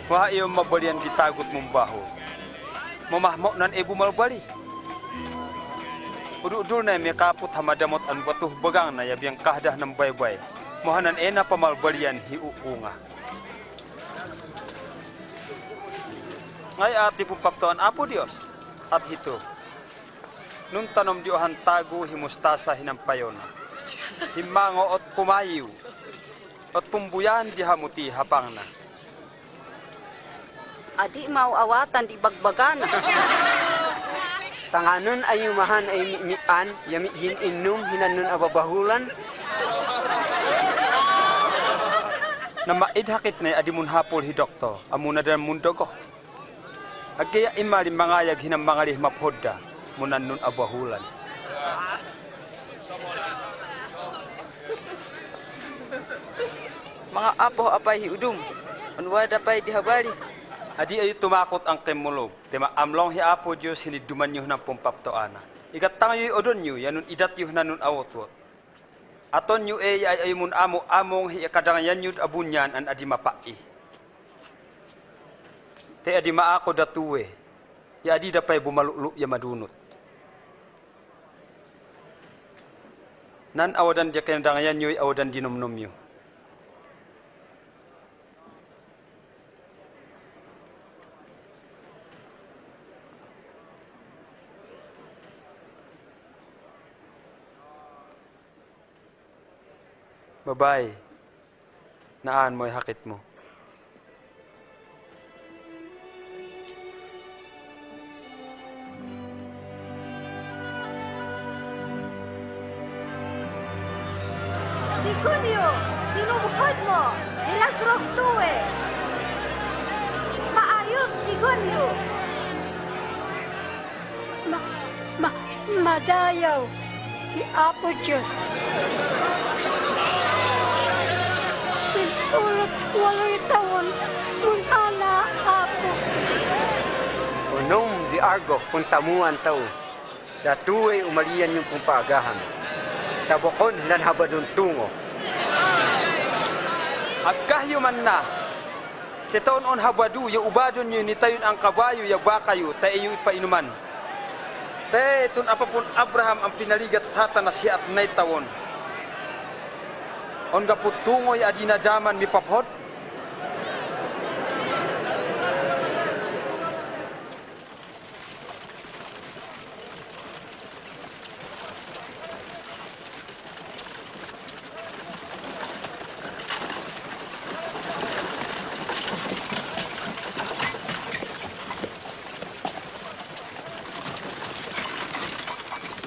Wah iyo mabalian ditagot mong baho. Mamahmo nan ibu malbali. Udu-udur na may kaput hamadamot an batuh bagang na yabiyang kahdah ng baybay. Mohanan ena pamalbalian hiuunga. Ngay ati pupaktoan apo Dios at hito. Nun tanom diohan tago himustasa hinampayona. Himango ot pumayiw. Ot pumbuyan dihamuti hapang na. Adi mau awatan di bagbagan. Tanganon ay umahan ay mian, yami inum hinanun ababahulan. na maidhakit na adi mun hapol hi doktor amuna dan mundo ko. Agaya imali mangayag hinang mangalih maphodda munan nun abahulan. Mga apo apay hiudum, unwada pay dihabari. Adi ayo tumakot ang kemulog, tema amlong hi apo Diyos hiniduman nyo ng pumpaptoana. Igatang yo'y odon nyo, yanun idat yun na nun awotwot. Aton nyo ay mun amo-among hi akadangan yun abunyan an adi mapai. Te adi maako datuwe, ya adi dapay bumalulu ya madunot. Nan awadan dia kadangan yan awadan dinom-nom nyo. Babae, naan mo'y hakit mo. Tikunyo, pinubuhod mo, milagro tuwe. Maayot, tikunyo. Madayaw, hi Apo Diyos. Pintulot 8 taon, munala ako. Unong di argo kung tamuan tao. Datuwe umalian yung pumpagahan. Tabokon lan habadun tungo. Agkahyo man na. Tetoon on habadu ya ubadon nyo ni tayon ang kabayo ya bakayo ta iyo ipainuman. Te itun apapun Abraham ang pinaligat satan na siya at nay tawon. On gaput tungo ya adinadaman mi paphod.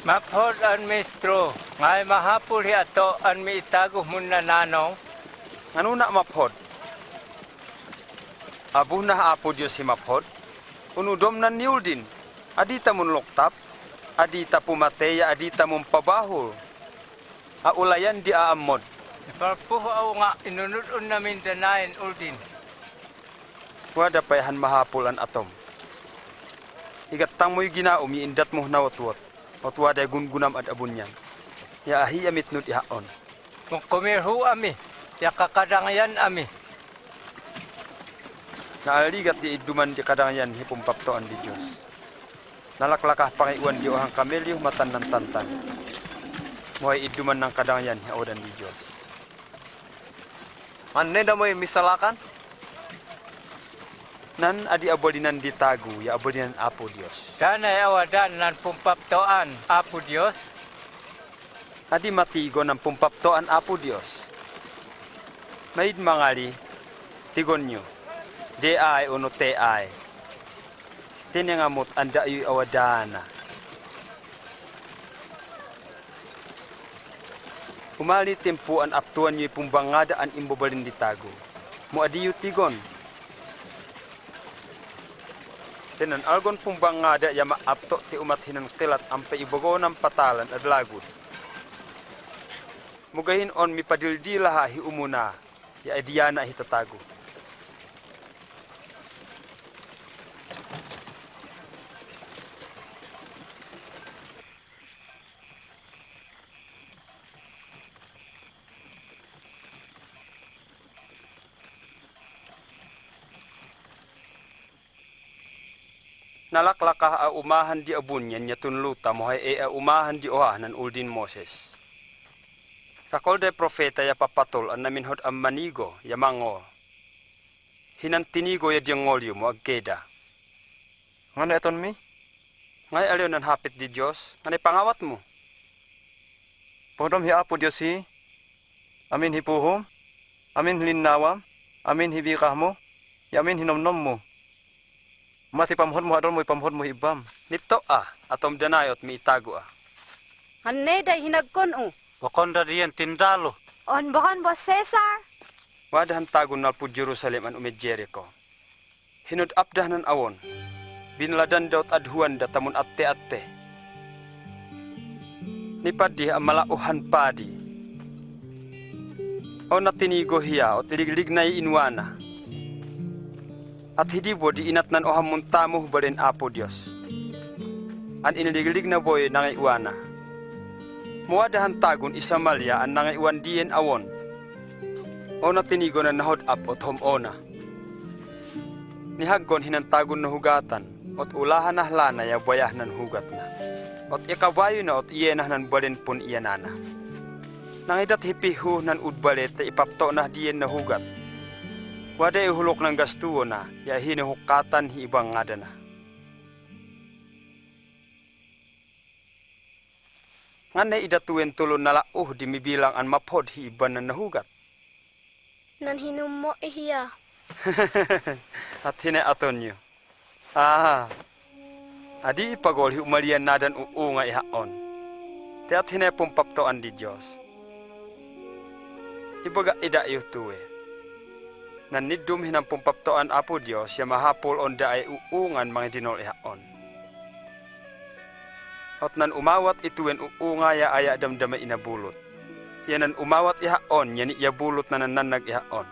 Maphod an mistro, ngay mahapul hi ato an miitago mun na nanong. Ano na maphod? Abuh na apo Diyos si maphod. Unudom na niuldin. Adita mun loktap. Adita pumateya, adita mun pabahol. Aulayan di aamod. Iparpuho aw nga inunudun namin danayin uldin. Wada payahan mahapul an atom. Igatang mo'y ginaom, iindat mo nawatwat. Otwada gungunam at abunyan. Ya ahi amit nut ihaon. Kung kumirhu ami, ya kakadangyan ami. Naaligat di iduman di kadangyan hipumpaptoan di Diyos. Nalaklakah pangiwan di ohang kamelyo matan ng tantan. Muhay iduman ng kadangyan hiaodan di Diyos. Manenda mo'y misalakan? Nan adi abolinan di tagu, ya abolinan Apo Diyos. Danay awadan nan pumpaptoan Apo Diyos. Adi matigo ng pumpaptoan Apo Diyos. Maid mangali, tigon nyo, de ay uno te ay. Tinangamot anda yu awadana. Umali tempuan aptuan nyo pumbangada an imbobalin di tagu. Mo adi yu tigon. Tenan algon pumbangada ya maapto ti umat hinan kilat ampe ibogo ng patalan at lagud. Mugahin on mipadildilaha hi umuna ya adiyana hitatago. Nalaklakah a umahan di abunyan niya tunluta mohay a umahan di oha nan uldin Moses. Kakol de profeta ya papatol an naminhod am manigo ya mango. Hinan tinigo ya diangolyo mo agkeda. Ngano eton mi? Ngay aliw nan hapit di Diyos, nganay pangawat mo. Podom hi Apo Diyos hi. Amin hipuhom. Amin hilinawam. Amin hibikah mo. Amin hinomnom mo. Mati pamhod mo adol mo ipamhod mo ibam. Nipto atom danayot mi itago Hanne day hinagkon o. Wakonda diyan tindalo. On bahan bo Cesar. Wadahan tagun nalpu Jerusalem an umed Jericho. Hinud abdahnan awon. Binladan daut adhuan datamun atte-atte. Nipadi amalauhan padi. O natinigo hiya ot liglignay inwana. At hidibo di inatnan ohamun tamuh balen Apo Dios. An iniliglig na boy nangaiwana. Muadahan tagun isamalya an nangaiwan dien awon. O natinigo na nahod up ot homona. Nihaggon hinantagun na hugatan ot ulahan na hlana ya bayah nan hugat na. Ot ikabayo na ot iyenah nan balen pun iyanana. Nangidat hipihu nan udbalet te ipapto na dien na hugat. Wada ihulok ng gastuo na ya hinihukatan hi ibang ngada na. Nganay idatuin tulon na lauh di mibilang an maphod hi iban na nahugat. Nan hinum mo ihiya. At aton nyo. Adi ipagol hi umalian nadan uunga ihaon. Te at pumpaptoan di Diyos. Ibaga ida iyuh tuwe. Nanidum hinang pumpaptoan Apo Diyos ya mahapol on da ay uungan mga dinol ihaon. At nan umawat ituwen uunga ya aya damdama inabulot. Yanan umawat ihaon yani iyabulot na nananag ihaon.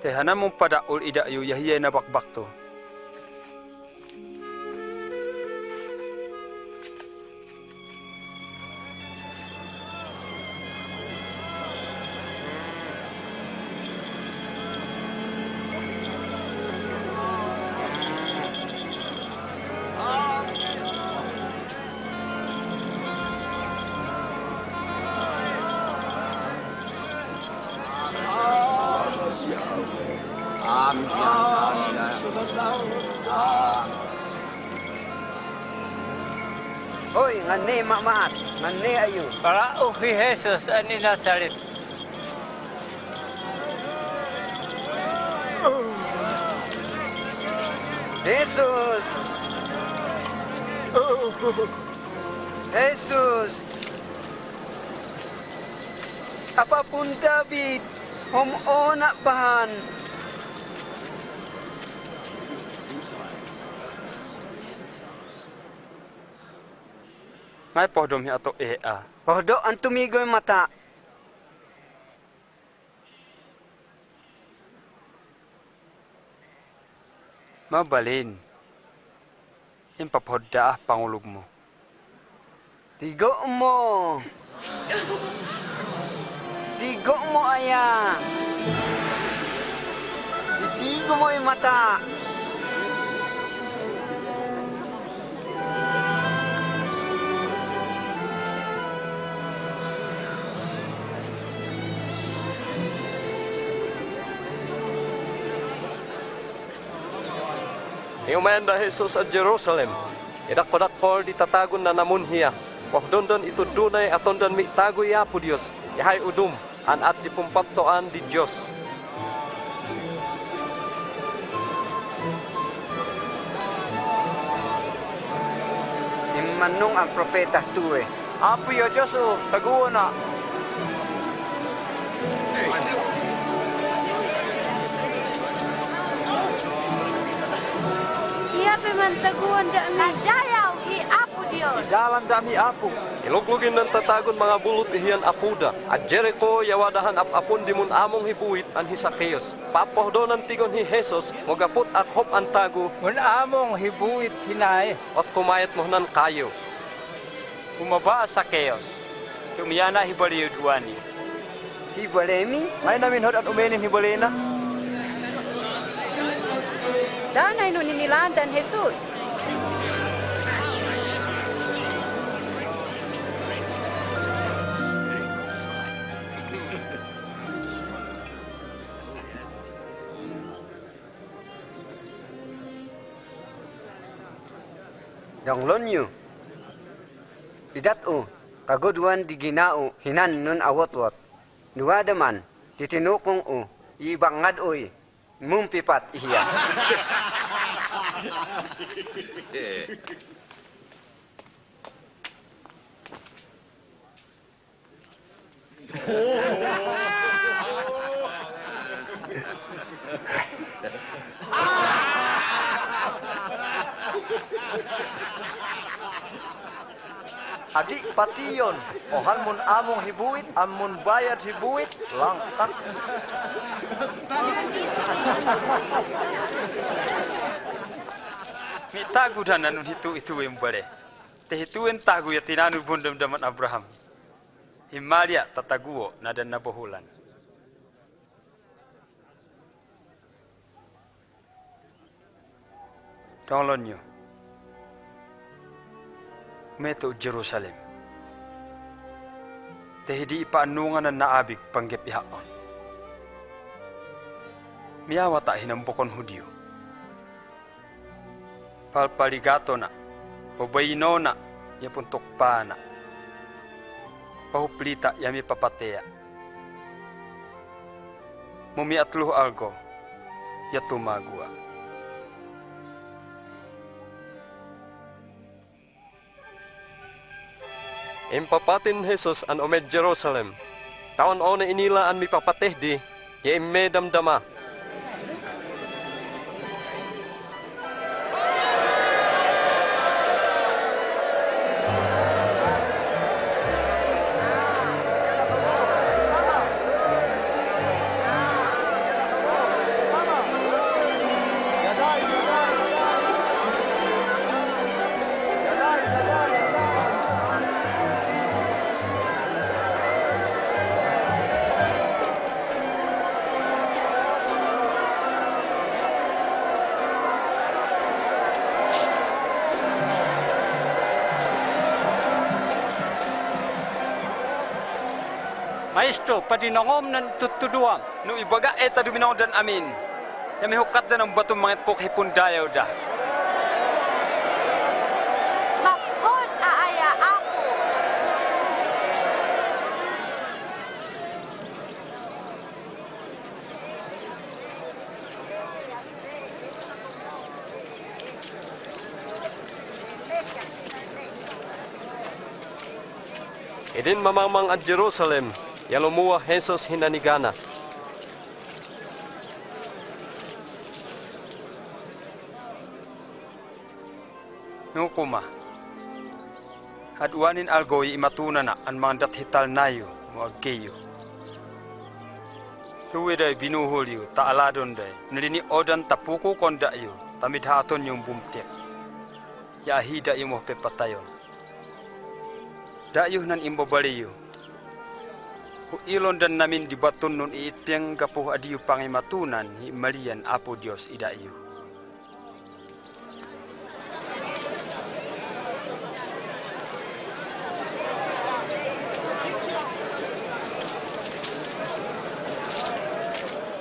Te hanamong padaol ida yu yahiya na bakbakto. Hoy, ngane mamaat, ngane ayo. Para uhi Jesus ani Nazaret. Jesus! Jesus! Apapun David, humona bahan. Ngay pohdom hi ato ea. Pohdo ang tumigoy mata. Mabalin. Impapodda pangulog mo. Tigo mo. Tigo mo aya. Itigo mo yung mata. Iumayan da Jesus at Jerusalem. Idakpodakpol di tatagon na namun hiya. Pohdondon ito dunay atondon mi tago ya Apo Dios. Yahay udum an at di pumpaptoan di Dios. Imanong ang propeta tuwe. Apo ya Diyos o, taguo na. Iya pemantaguan da nadayaw hi Apo Dios. Dalan dami Apo. Iluglugin ng tatagon mga bulot ihiyan Apuda. At Jericho yawadahan apapun dimun among hibuit an Hisakeos. Papohdonan tigon hi Jesus, mogaput at hop ang tago. Mun among hibuit hinay. At kumayat mo nan kayo. Umaba sa chaos. Tumiyana hibaliyo duwani. Hibalemi? May namin hod at umenin hibalena. Danay no ninilandan Jesus. Donglon nyo. Idat-o, kaguduan di ginao, hinan nun awot-wot. Nuwadaman, titinukong o, ibangad oy, mumpipat ihiya. adik pation, ohan mun among hibuit, amun bayad hibuit, langkak. Mi tagu dan anun itu yang boleh. Teh hituin tagu ya tinanu bundam daman Abraham. Himalia tataguo nadan nabohulan. Tolonyo. Meto Jerusalem. Teh di ipaanungan na naabig panggep ihaon. Miawa tak hinambokon Hudyo. Palpaligato na, pabayino na, ya puntok pa na. Pahuplita yami papatea. Mumiatluh algo, ya tumagua. Impapatin Jesus an omed Jerusalem. Taon one inila an mipapateh di, ya imme damdama. Maestro, padinongom nan tutuduam. Nu ibaga eta duminaw dan amin. Yami hukat dan ang batong mangit pok hipun dayaw da. Maphod aaya ako. Idin mamamang at Jerusalem, ya lumuwa Jesus hinanigana. Nukuma. Hadwanin algoy imatuna na ang mga dathital nayo mo aggeyo. Tuwiday binuhulyo taaladon day nalini odan tapuko kondayo tamidhaton yung bumtek. Yahida imo pepatayon. Dayo nan imbobaliyo. Huilon dan namin di batun nun iitpiang gapuh adiyo pangimatunan hi malian Apo Dios idayo.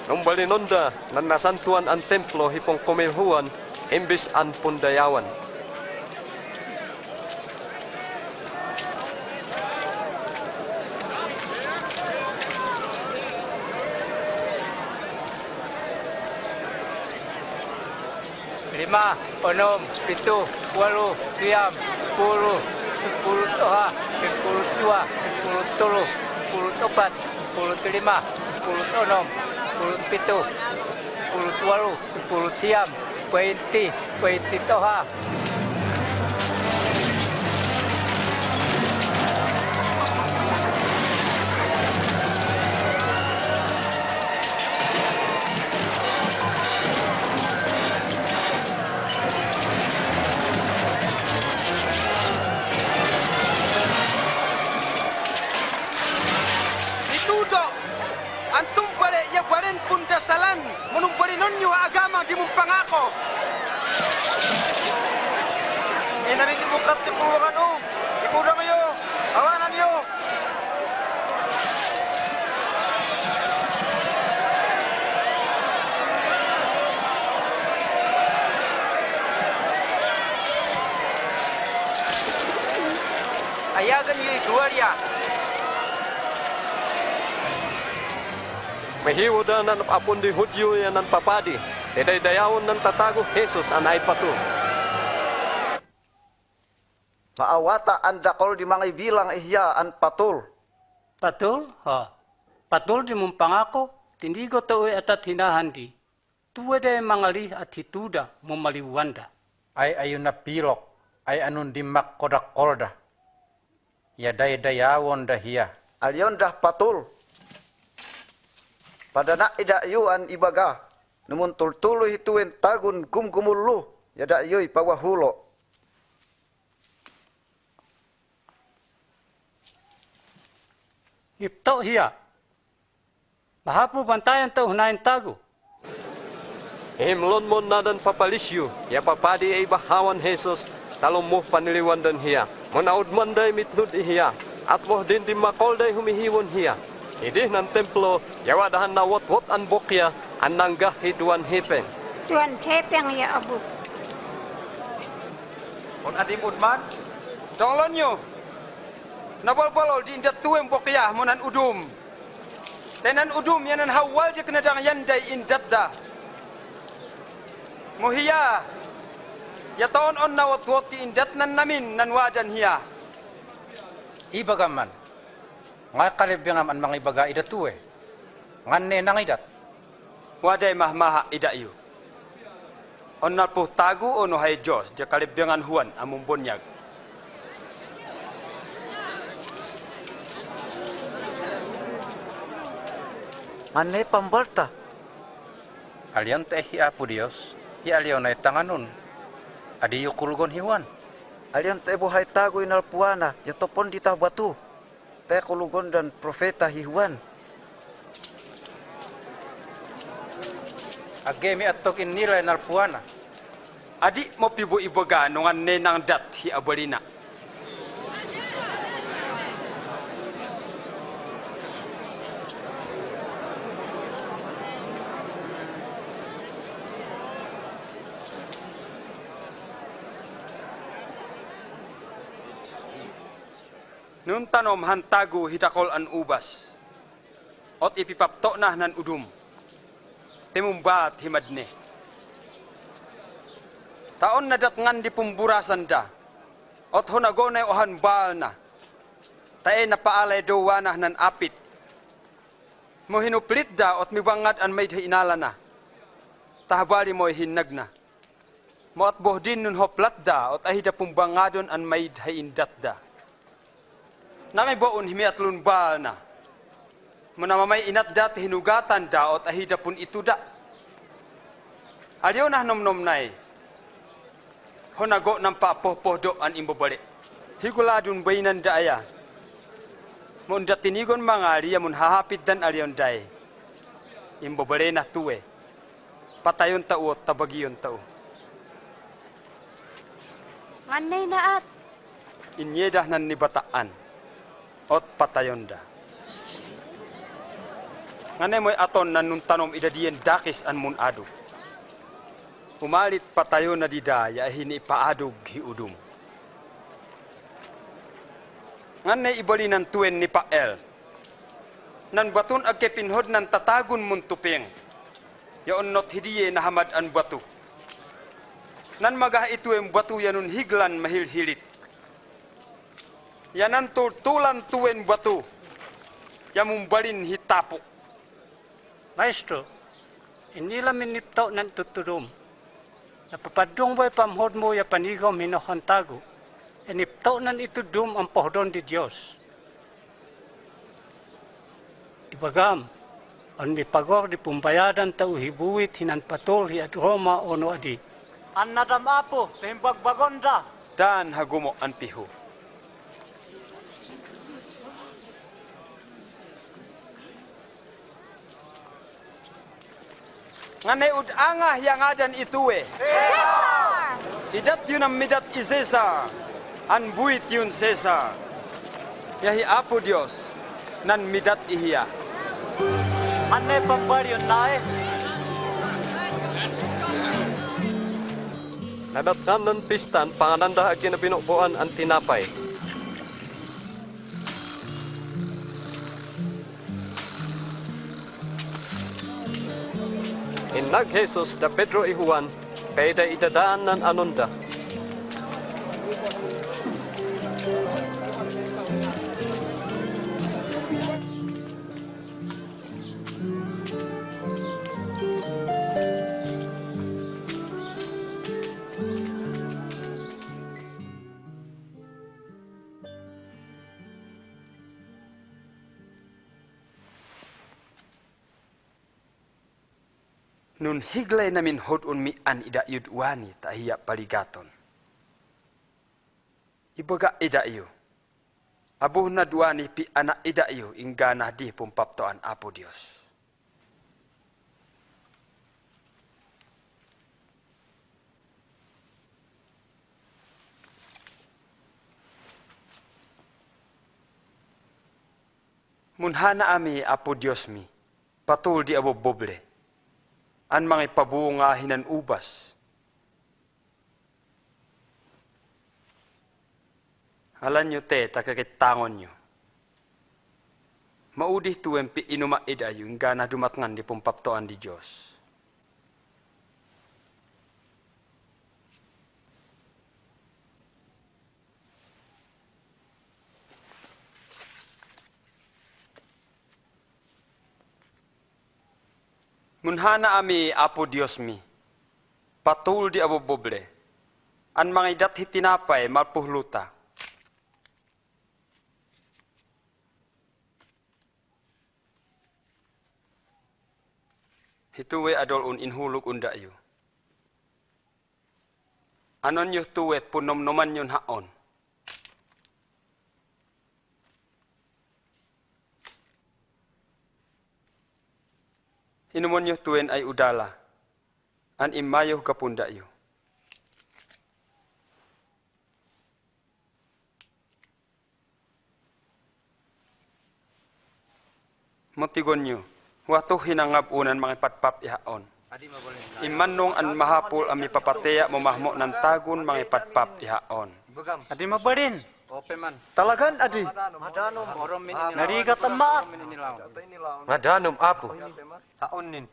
Nung balinonda, nan nasantuan ang templo hipong kumilhuan, imbis an pundayawan. Lima, onom, pito, walo, siyam, puluh, 10 dua, 10 telu, 10 opat, 10 lima, 10 onom, 10 pito, 10 walo, 10 siyam, 20 toha. Pundasalan, menumpalinon nyo agama di mong pangako. Narin ibukat ti puluhan o. Ipuda kayo. Awanan niyo. Ayagan niyo iguarya. Mahiwoda nan apon di Hudyo yan nan papadi. Deday-dayawon nan tatago Jesus anay patu. Maawata ang dakol di mga bilang ihya ang patul. Patul? Ha. Patul di mong pangako, tindigo tao'y atat hinahandi. Tuwede mangalih at hituda mumaliwanda. Ay ayun na pilok, ay anun di makkodak-kolda. Ya day-dayawon dahia. Alion dah patul. Pada nak ida yuan ibaga. Namun tul-tulu hituin tagun gum-gumulu. Ya dak yui pawahulo. Ipto hiya. Mahapu bantayan tau hunain tagu. Himlon mon nadan papalisyu, ya papadi ay bahawan Jesus, talumuh paniliwan dan hiya. Menaud manday mitnud hiya, at moh din di makolday humihiwon hiya. Idih nan templo, ya wadahan na wot-wot an bokya, an nanggah hiduan hepeng. Tuan hepeng ya abu. On adim udman, Donglon nyo. Nabal-balol di indat tuwem bokyah monan udum. Tenan udum yanan hawal je kenadang yanday indat da. Muhiya. Ya taon on na wat-wat di indat nan namin nan wadan hiya. Ibagaman. Nga kalibingam an mga ibaga idatuwe. Ngan ne nang idat. Waday mahmaha idayu. On na po tagu o no hay Diyos, di kalibingan huwan among bunyag. Ane pambalta. Alion te hi apu Dios. Hi alion ay tanganon. Adi yukulgon hiwan. Alion te buhay tago inalpuana. Ya topon di batu. Te kulugon dan profeta hihuan. Agemi atok inila inalpuana. Adi mo pibu ibaga nungan nenang dat hi abalina. Nun tanom hantagu hitakol an ubas. Ot ipipapto na nan udum. Temumbat himadne. Taon na datngan di pumburasan da. Ot honagonay ohan bal na. Tae na paalay dowanah nan apit. Mo hinuplit da ot mibangad an may inala na. Tahabali mo hinag na. Mo at bohdin nun hoplat da ot ahida pumbangadon an may indat da. Nami boon himiat lunbal na. Munamamay inat dat hinugatan da ot ahida pun itu da. Aliyo na nom-nom nai. Honago ng papohpohdo an imbobalik. Higuladun bainan da aya. Munda tinigon mga aliya mun hahapit dan aliyon day. Imbobalik na tuwe. Patayon tao at tabagiyon tao. Nganay na at. Inyedah nan nibataan. Ot patayon da. Nganay mo'y aton nan nun tanom idadiyen dakis an mun adu. Umalit patayon na didaya hini paadog hiudum. Nganay ibali nan tuen ni Pael. Nan batun agkepinhod nan tatagun mun tupeng. Yaon not hidiye na hamad an batu. Nan magah ituem batu yanun higlan mahilhilit. Yanan tulan tuen batu. Yamumbalin hitapok. Maestro, inila minipto nan tuturum. Napapadung bo'y pamhod mo ya panigom hinohantago. Inipto nan itudum ang pohdon di Diyos. Ibagam, ang mipagor di pumbayadan tau hibuit hinan patol hi at Roma o no adi. An nadamapo, timbagbagonda. Dan hagumo an pihu. Nganay udangah yang adan ituwe. Caesar! Idat yun ang midat i Caesar. An buit yun Caesar. Yahi apo Dios. Nan midat ihiya. Anay pambaryon na eh. Nadatkan ng pistan, pangananda agin na binukbuan ang tinapay. Inag Jesus da Pedro y Juan, pwede idadaan ng anunda. Nun higlay namin hodun mi an ida yudwani ta hiya paligaton. Ibaga ida iyo. Abuh na duani pi anak ida iyo ingganah di pumpaptoan Apo Dios. Munhana ami Apo Dios mi, patul di abo boble, an mga pabunga hinan ubas. Halan nyo te, takakitangon nyo. Maudih tuwem pi inuma idayo, ingga na dumatngan di pumpaptoan di Diyos. Munhana ami Apo Dios mi, patul di abo boble, an mga idat hitinapay malpuhluta. Hituwe adol un inhuluk unda yu. Anon yu tuwe punom-noman yun haon. Hinumon yu tuwen ay udala. An imayo kapunda yu. Motigon yu. Watu hinangabunan mga patpap ihaon. Imanong an mahapul ami papateya mamahmo ng tagun mga patpap ihaon. Adi mabarin. Talagan, Adi. Narigat ang maat. Ngadanom, Apo. Haon nin.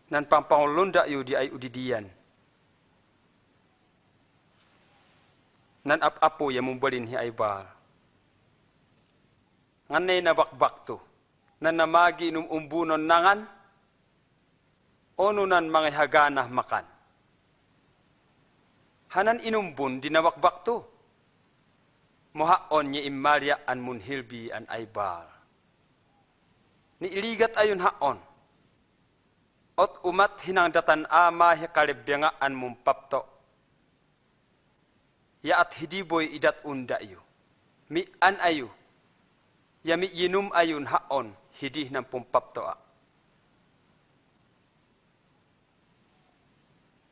Nan pampangulunda yu di ay udidian. Nan ap-apo ya mumbalin hi ay baal. Nganay na bakbak to, nan namagi umbunon nangan, ono nan mga haganah makan. Hanan inumbun di nawakbak to. Mohaon niya imarya an munhilbi an ay baal. Ni iligat ayun haon. Ot umat hinangdatan ama hikalibyangaan mumpapto. Ya at hidiboy idat unda yu. Mi an ayu. Ya mi yinum ayun haon hidih ng pumpaptoa.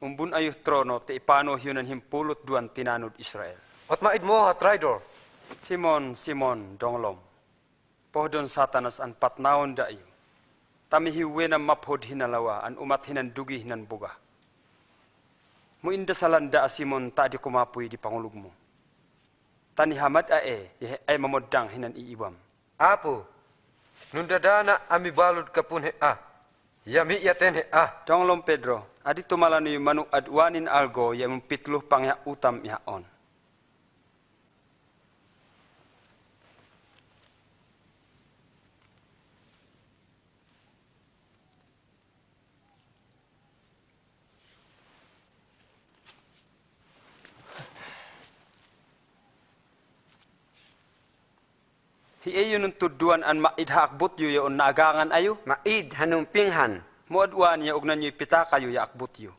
Umbun ayuh trono te ipano hyunan himpulot duan tinanud Israel. Ot maid mo ha traidor. Simon donglom. Pohdon satanas an patnaon da yu. Tami hiwe na maphod hinalawa an umat hinan dugi hinan buga. Mu inda salanda asimon ta di kumapuy di pangulog mo. Tani hamad ay mamodang hinan iiwam. Apo, nundadana ami balud kapun hea. Yami yaten hea. Donglom Pedro, adi tumalano yung manu adwanin algo yung pitluh pangya utam ihaon. Hiayon ng tuduan an maid haakbot yu yaon naagangan ayo. Maid hanong pinghan. Muadwan ya ugnan yu pita kayo ya akbot yu.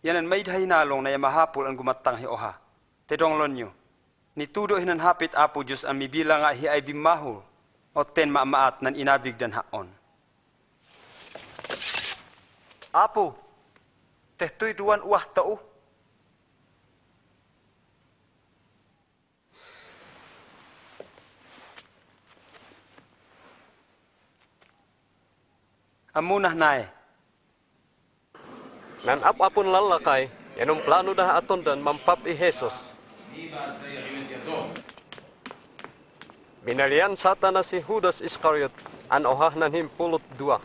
Yanan maid hainalong na yamahapul ang gumatang hi oha. Tedonglon yu. Nitudo hinan hapit Apo Diyos ang mibila nga hi ay bimahul. O ten maamaat nan inabig dan haon. Apo, tehtoy duwan uah tao. Amunah nae. Nan ap-apon lalakay, yanong plano dah aton dan mampap i Jesus. Binalian Satanas si Judas Iscariot, an ohah nan himpulot dua.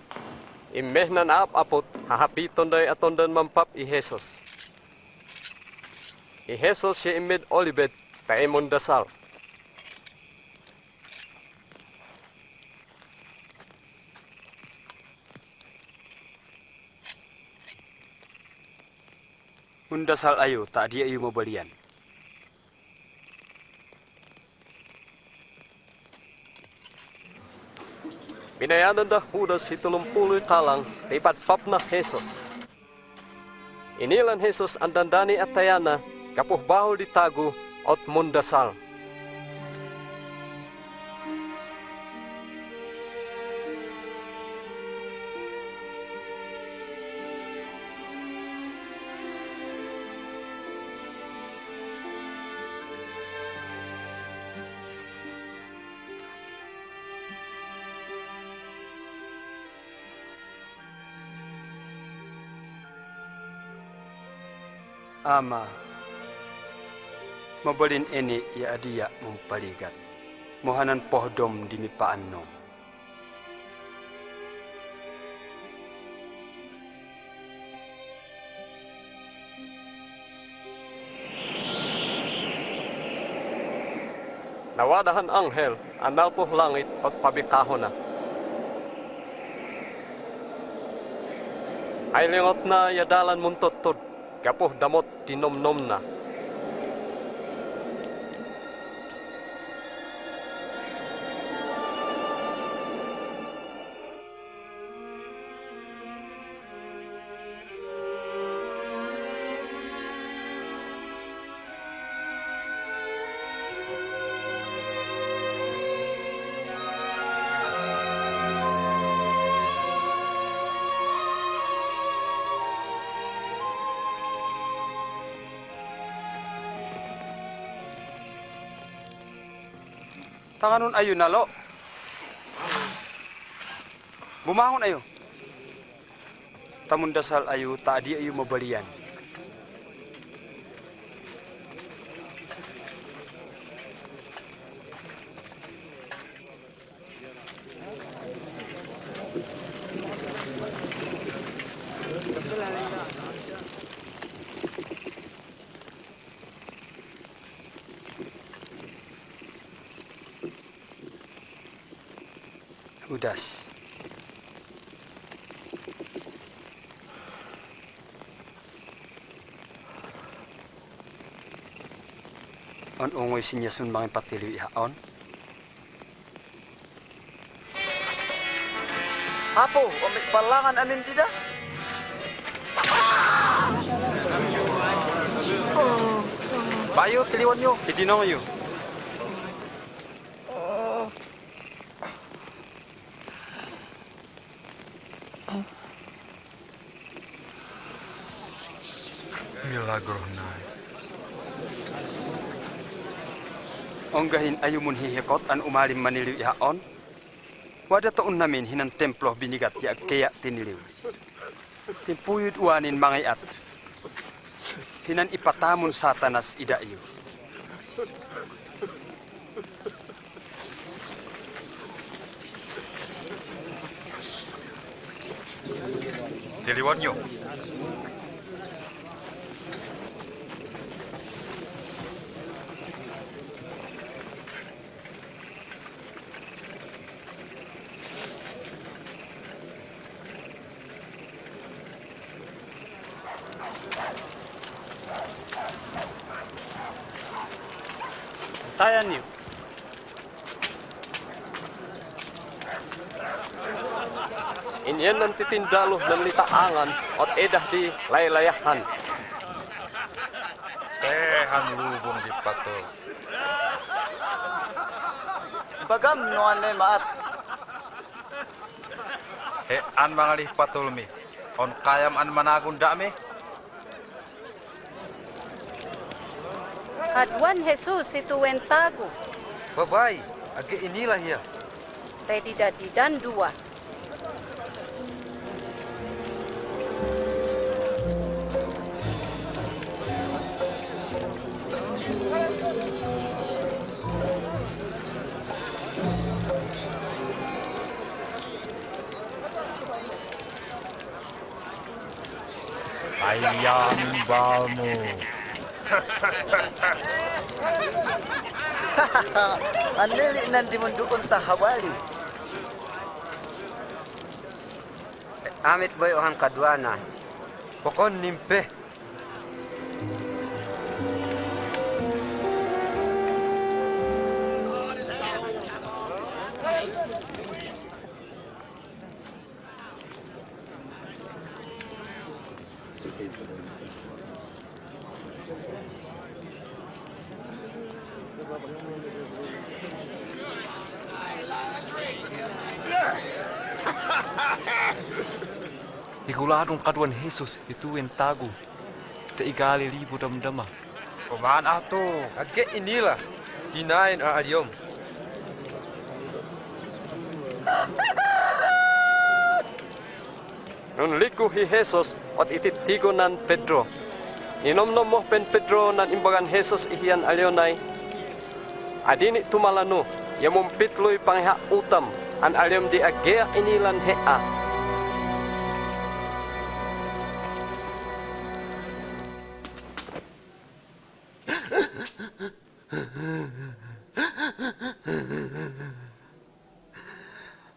Imeh nan ap-apot, hahapiton day aton dan mampap i Jesus. I Jesus si imid olibet, taemon dasal. Mundasal ayo tak dia ayo mabalian. Binayanan dah hudas hitulumpuluy kalang tipat papna Jesus. Inilan Jesus andandani atayana kapuh bahul ditagu ot mundasal. Ama, mabalin ini ya adia mumpaligat. Mohanan pohdom di mipaan nom. Nawadahan anghel analpoh langit ot pabikahon na. Ay lingot na yadalan muntotod. Kapuh damot tinom-nom na. Tanganun ayo nalo. Bumangon ayo. Tamundasal ayo tak dia ayo mabalian. Udas. On ongoy sinyasun mga patiliw ihaon. Apo, amik balangan anin tidak? Bayu tiliwan yo. Idinong yo. Milagro na. Onggahin ayo mun hihikot an umalim maniliw ihaon. Wada taon namin hinan templo binigat ya kaya tiniliw. Timpuyud uanin mangayat. Hinan ipatamun satanas ida iyo. Tiliwan nyo. Tayan niyo. Inyan ng titindalo ng litaangan at edah di laylayahan. Tehan lubong di pato. Bagam noan le maat. An mga lipatul mi. On kayam an managun dami. Kaduan Jesus itu wentago. Babay, agi inilah ya. Tay didan dua. Ayam balmu. Aneli nanti mendukung tahawali. Amit boy ohan kadwana. Pokon nimpe. Higuladong kaduan Jesus ituin tagu. Teigali libu damdama. Kumaan ato. Age inilah. Hinain alyom. Nun liku hi Jesus at ititigo nan Pedro. Inomnom mo pen Pedro nan imbagan Jesus ihian alyonay. Adini tumalano, yamum pitloy pangha utam, an alyom di agea inilan hea.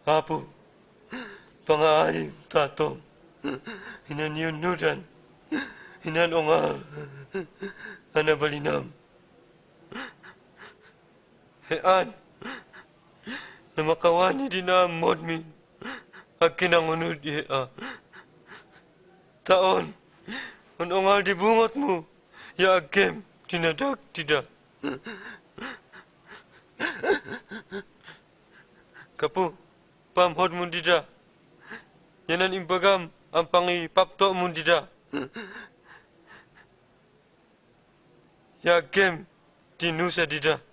Apo, pangaayim tatong, hinanyunudan, hinanonga, anabalinam. Hean, na makawani din na modmin, ang kinangunod iya. Taon, unongal di bungot mo, ya agem, tinadag tidak. Kapu, pamhod mo dida. Yanan imbagam ang pangi papto mo dida. Yagem tinusa dida.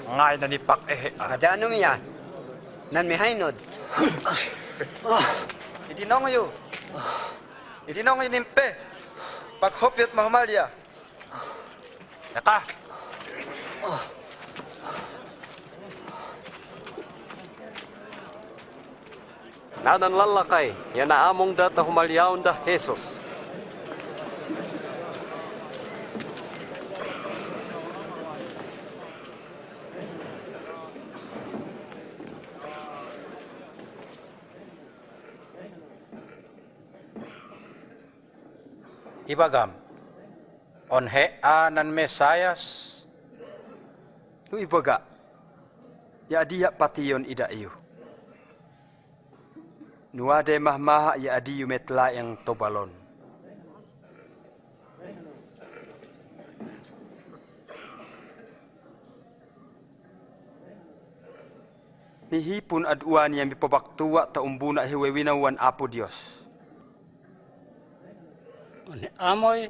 Ngay na ni Pak Kadano miya? Nan mi haynod. Itinong yu. Itinong yu nimpe. Paghopyot mahumalya. Naka. Nadan lalakay, yan na among data humalyaon da Jesus. Ibagam, on hea nan Mesayas, Nu ibaga, ya adiya patiyon ida iyo. Nuade mahmaha ya adiyu metla yang tobalon. Nihipun aduan yang mipabaktua ta umbuna hiwewinawan apo Dios. Ani amoy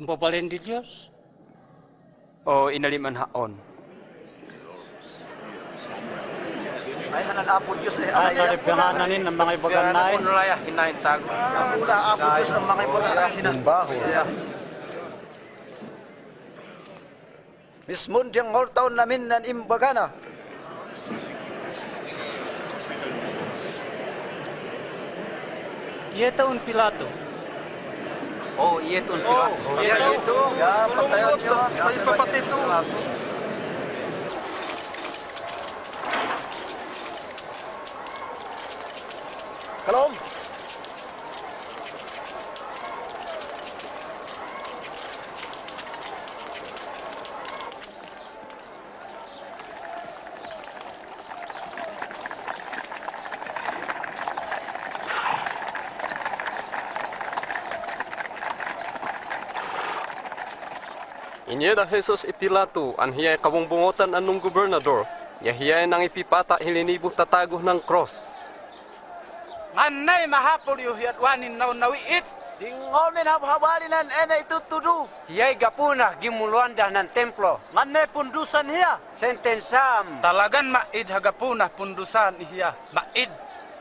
impapalin di Dios. O inaliman haon. Ay hanan apo Diyos ay Ay talibanganin ng mga ibaganay. Kaya nalaya hinain tago. Amula apo Diyos ang mga ibagan at Baho. Mismon diyang ngol taon namin nan imbagana. Iya taon Pilato. Oh, iya tuh Pilato. Oh, iya itu. Ya, patayon nyo. Ay papatito. Kalom. Inyeda Jesus ipilato an hiyay kabungbungotan anong gobernador, ya hiyay nang ipipata hilinibuh tataguh ng cross. Nganay mahapol yu hiatwanin naw nawiit. Dingonin habhabalinan ena itu tudu. Hiyay gapuna gimuluanda ng templo. Nganay pundusan hiya. Sentensam. Talagan maid hagapuna pundusan ihiya. Maid.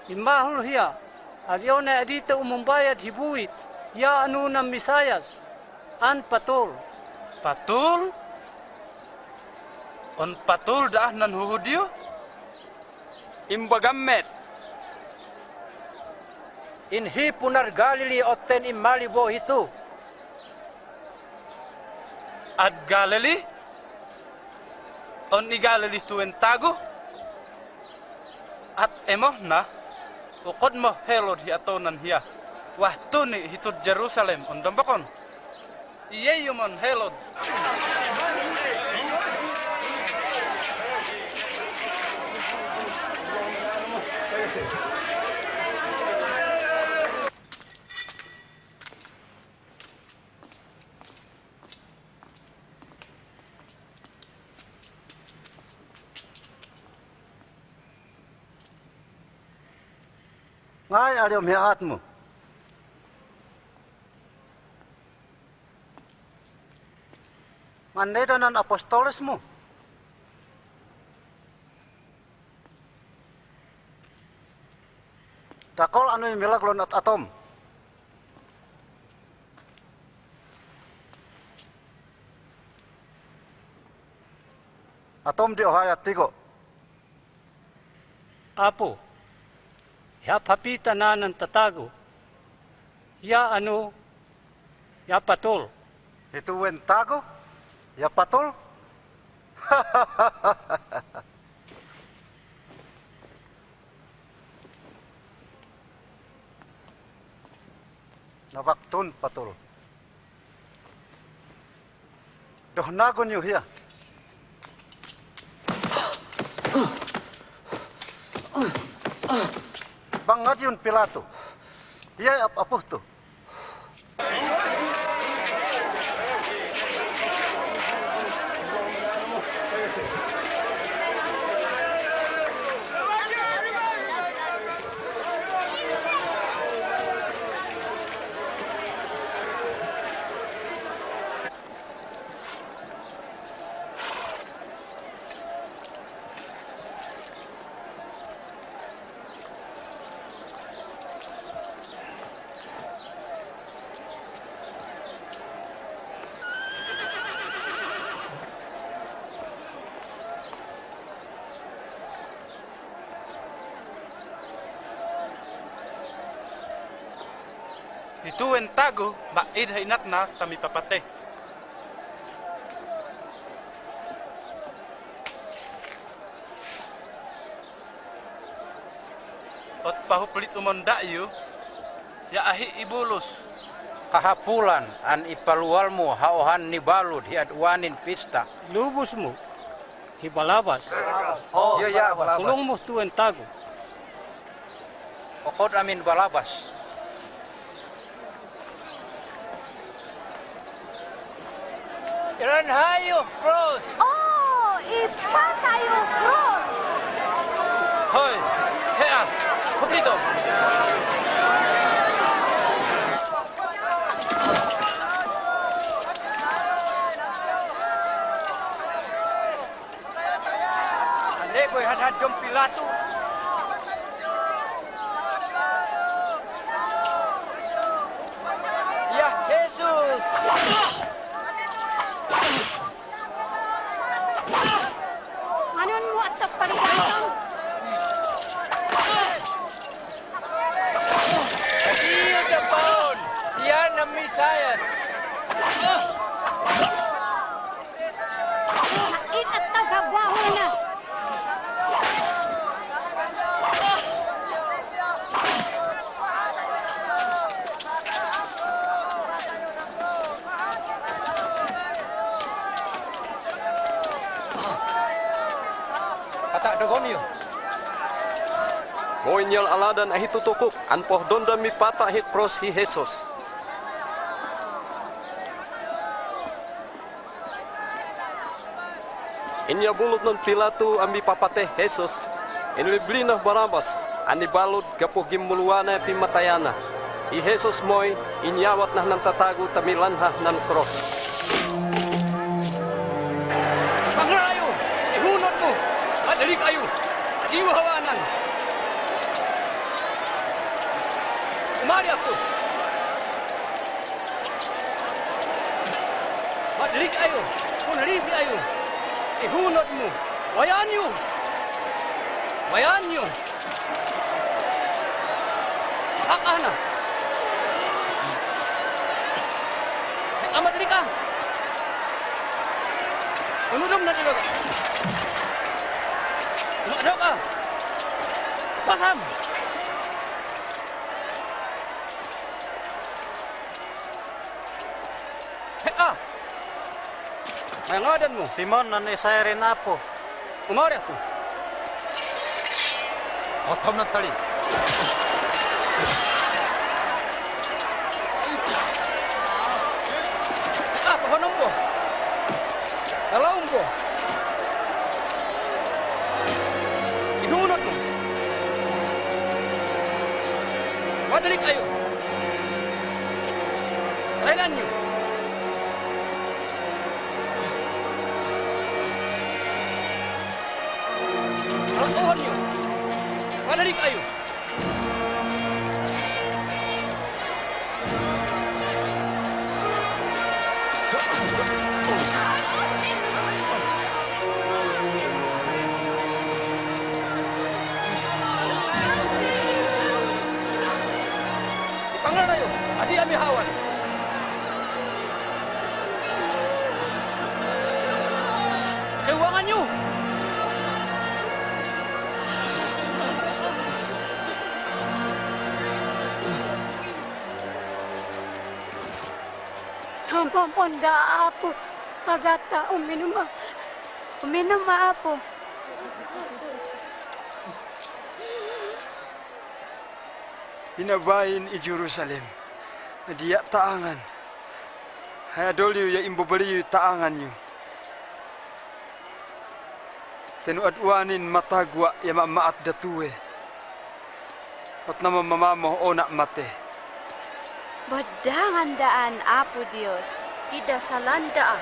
Imahul hiya. Adiyaw na adita umumbayad hibuit. Ya anu ng Misayas. An patol. Patul? On patul dah nan huhudiyo? Imbagamet. Inhi punar Galili oten imalibo itu. Ad Galili? On i Galili tuen tago? At emoh na? Ukod mo helod hi atonan hiya. Wahtu ni hitud Jerusalem on dambakon. Iye yumon helod. Ngai aliom hiatmu. Mandedanan apostolesmu. Dakol anu milaglon at atom. Atom di ohayat tigo. Apo, ya papita na ng tatago. Ya ano, ya patol. Itu wentago? Ya patol? Nabaktun patol. Doh nagon yu hiya. Bangad yun Pilato. Hiya apuh to. Itu entago, maid hainat na tami papate. Ot pahupelit umonda yu, ya ahi ibulus. Kahapulan an ipalualmu haohan ni balud hiadwanin pista. Lubusmu, hibalabas. Oh, iya balabas. Kulungmu tu entago. Okod amin balabas. Iran hayo cross. Oh, ipatayo cross. Hoy, hea, kuplito. Ande boy had dom Pilato. Ya Jesus. Anon mo at paligatang? Iyo sa paon. Yan ang Misayas. Nakit at tagabahol na. Kata dogon yu. Moinyal aladan ahi tutukuk, anpoh donda mi pata hi cross hi Jesus. Inya bulut non Pilato ambi papate Jesus. Inwi blinah Barabas, ani balud gapo gimmuluana pimatayana. I Jesus moy inyawat nah nan tatago tamilanha nan cross. Pangrayo, ihunot mo. Madali kayo. Adiwa hawanan. Umari ako. Madali kayo. Kunarisi kayo. Ihunot mo. Wayan nyo. Wayan nyo. Makakana. Madali ka. Unudom na dilo ka. Umadok ka. Pasam. Heka. May ngadan mo. Simon nan isairin apo. Umari ako. Kotom na tali. Heka, pahonom po. Nalaong po. Ihunot mo. Wadali kayo. Kailan nyo? Alakuhan nyo. Wadali kayo. Ipangalayo, adi ami hawan. Keuangan nyo. Ponda apo. Pagata uminom apo. Binabayin i Jerusalem. Dia taangan. Hayadoliu ya imbobaliu taangan yu. Tenu adwanin matagwa ya mamaat datue. At nama mamamo onak mate. Badangan daan Apo Dios, ida salanda.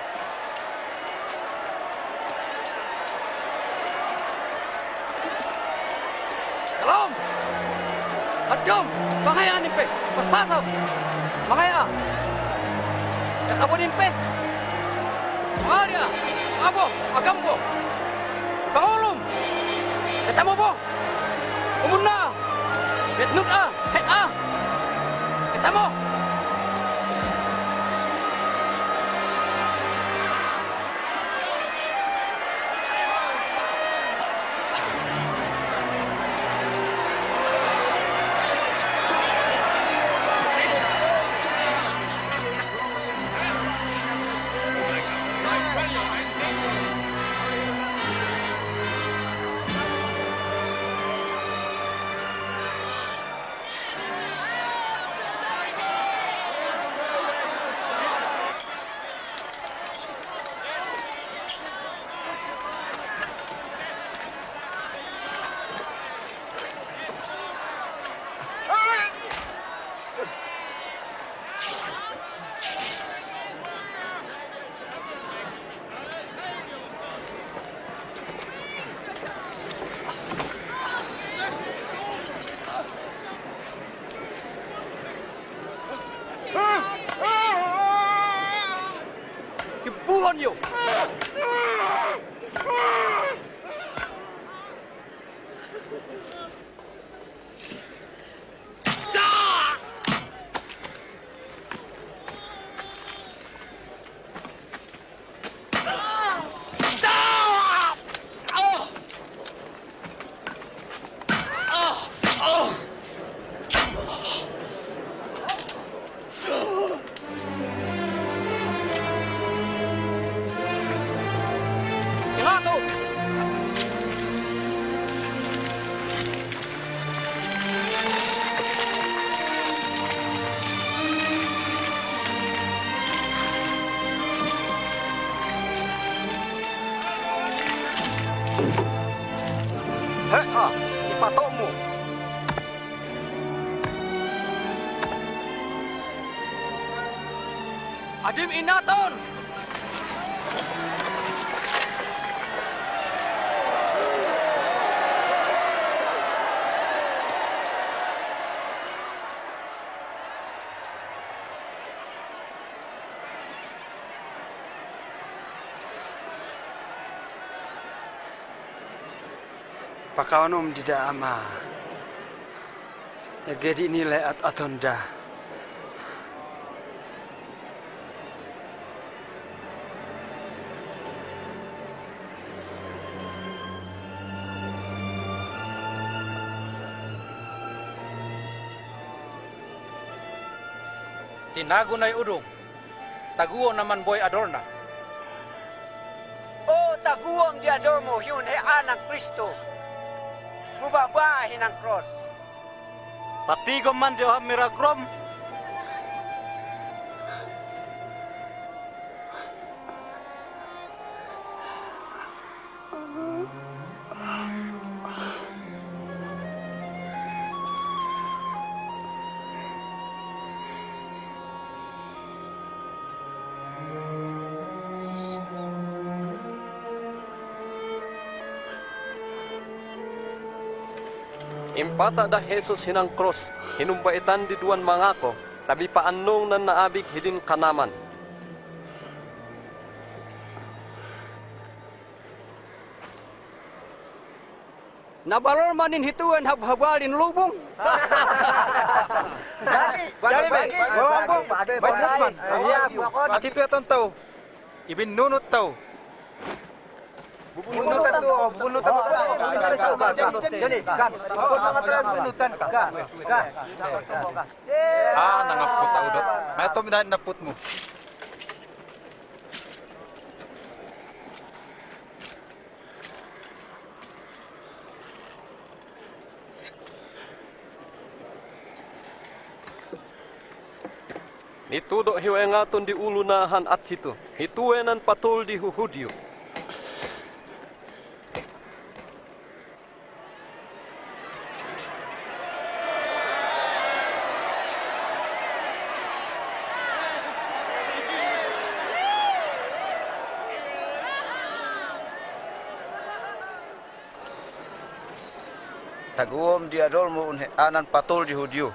Kalom! Adjom! Pangayanin pe! Paspasaw! Mangaya! Nakabunin pe! Mangalya! Abo! Agambo! Pangulom! Ketamo po! Umuna! Betnut a! Het a! Ketamo! Kibuhan nyo! Hea, ipatokmu. Adim inaton! Pakawanum tidak ama. Ya gedi nilai atonda. Tinagunay udong. Taguo naman boy adorna. O taguang di ador mo yun he anak Kristo. Mubabahin ang cross. Patigom man di oha miragrom. Impata da Jesus hinang cross, hinumbaitan di duan mangako, tabi paanong nan naabig hidin kanaman. Nabalor manin hituan habhabalin lubong. At ito atong tao. Ibinunot tao. Bunutan to, bunutan mo. Nangapot tao dot. May to minaput mo. Nitudo hiwengaton di ulunahan at hito, hituenan patul di huhudyo. Taguom di adol mo unhe anan patul di hudyo.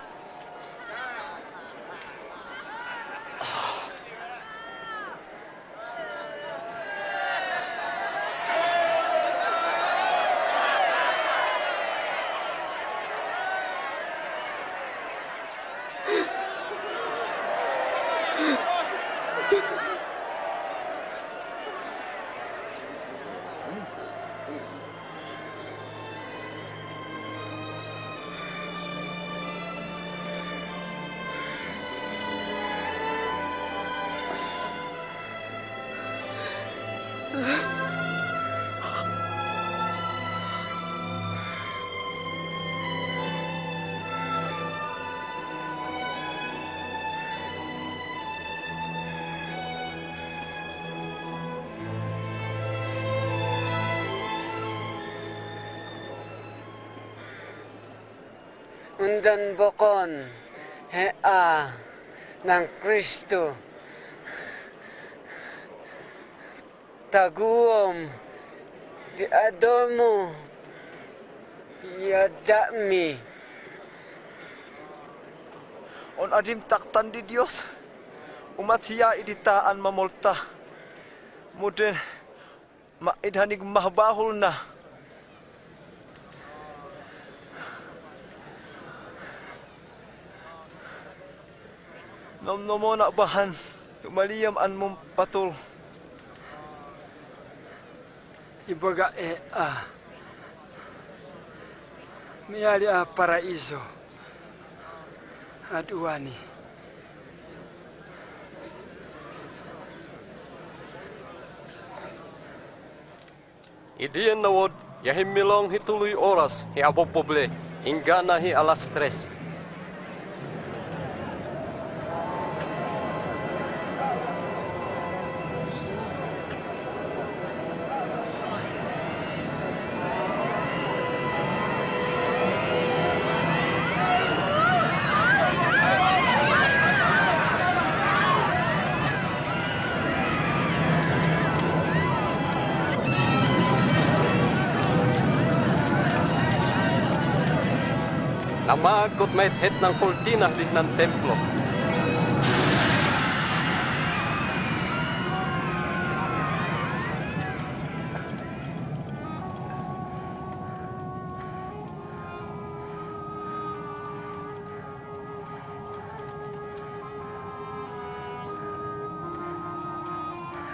Undan bokon, hea ng Kristo. Taguom, di adomo, yadami. On adim taktan di Dios. Umat hiya iditaan mamolta. Muden maidhanig mahbahol na. Nomnomo na bahan, umaliyam an mong patul. Ibaga miyali paraiso aduani. Idian nawod, yahimilong hituloy oras, hiaboboble, ingana hi alas 3. Namagot may het ng kultina di ng templo.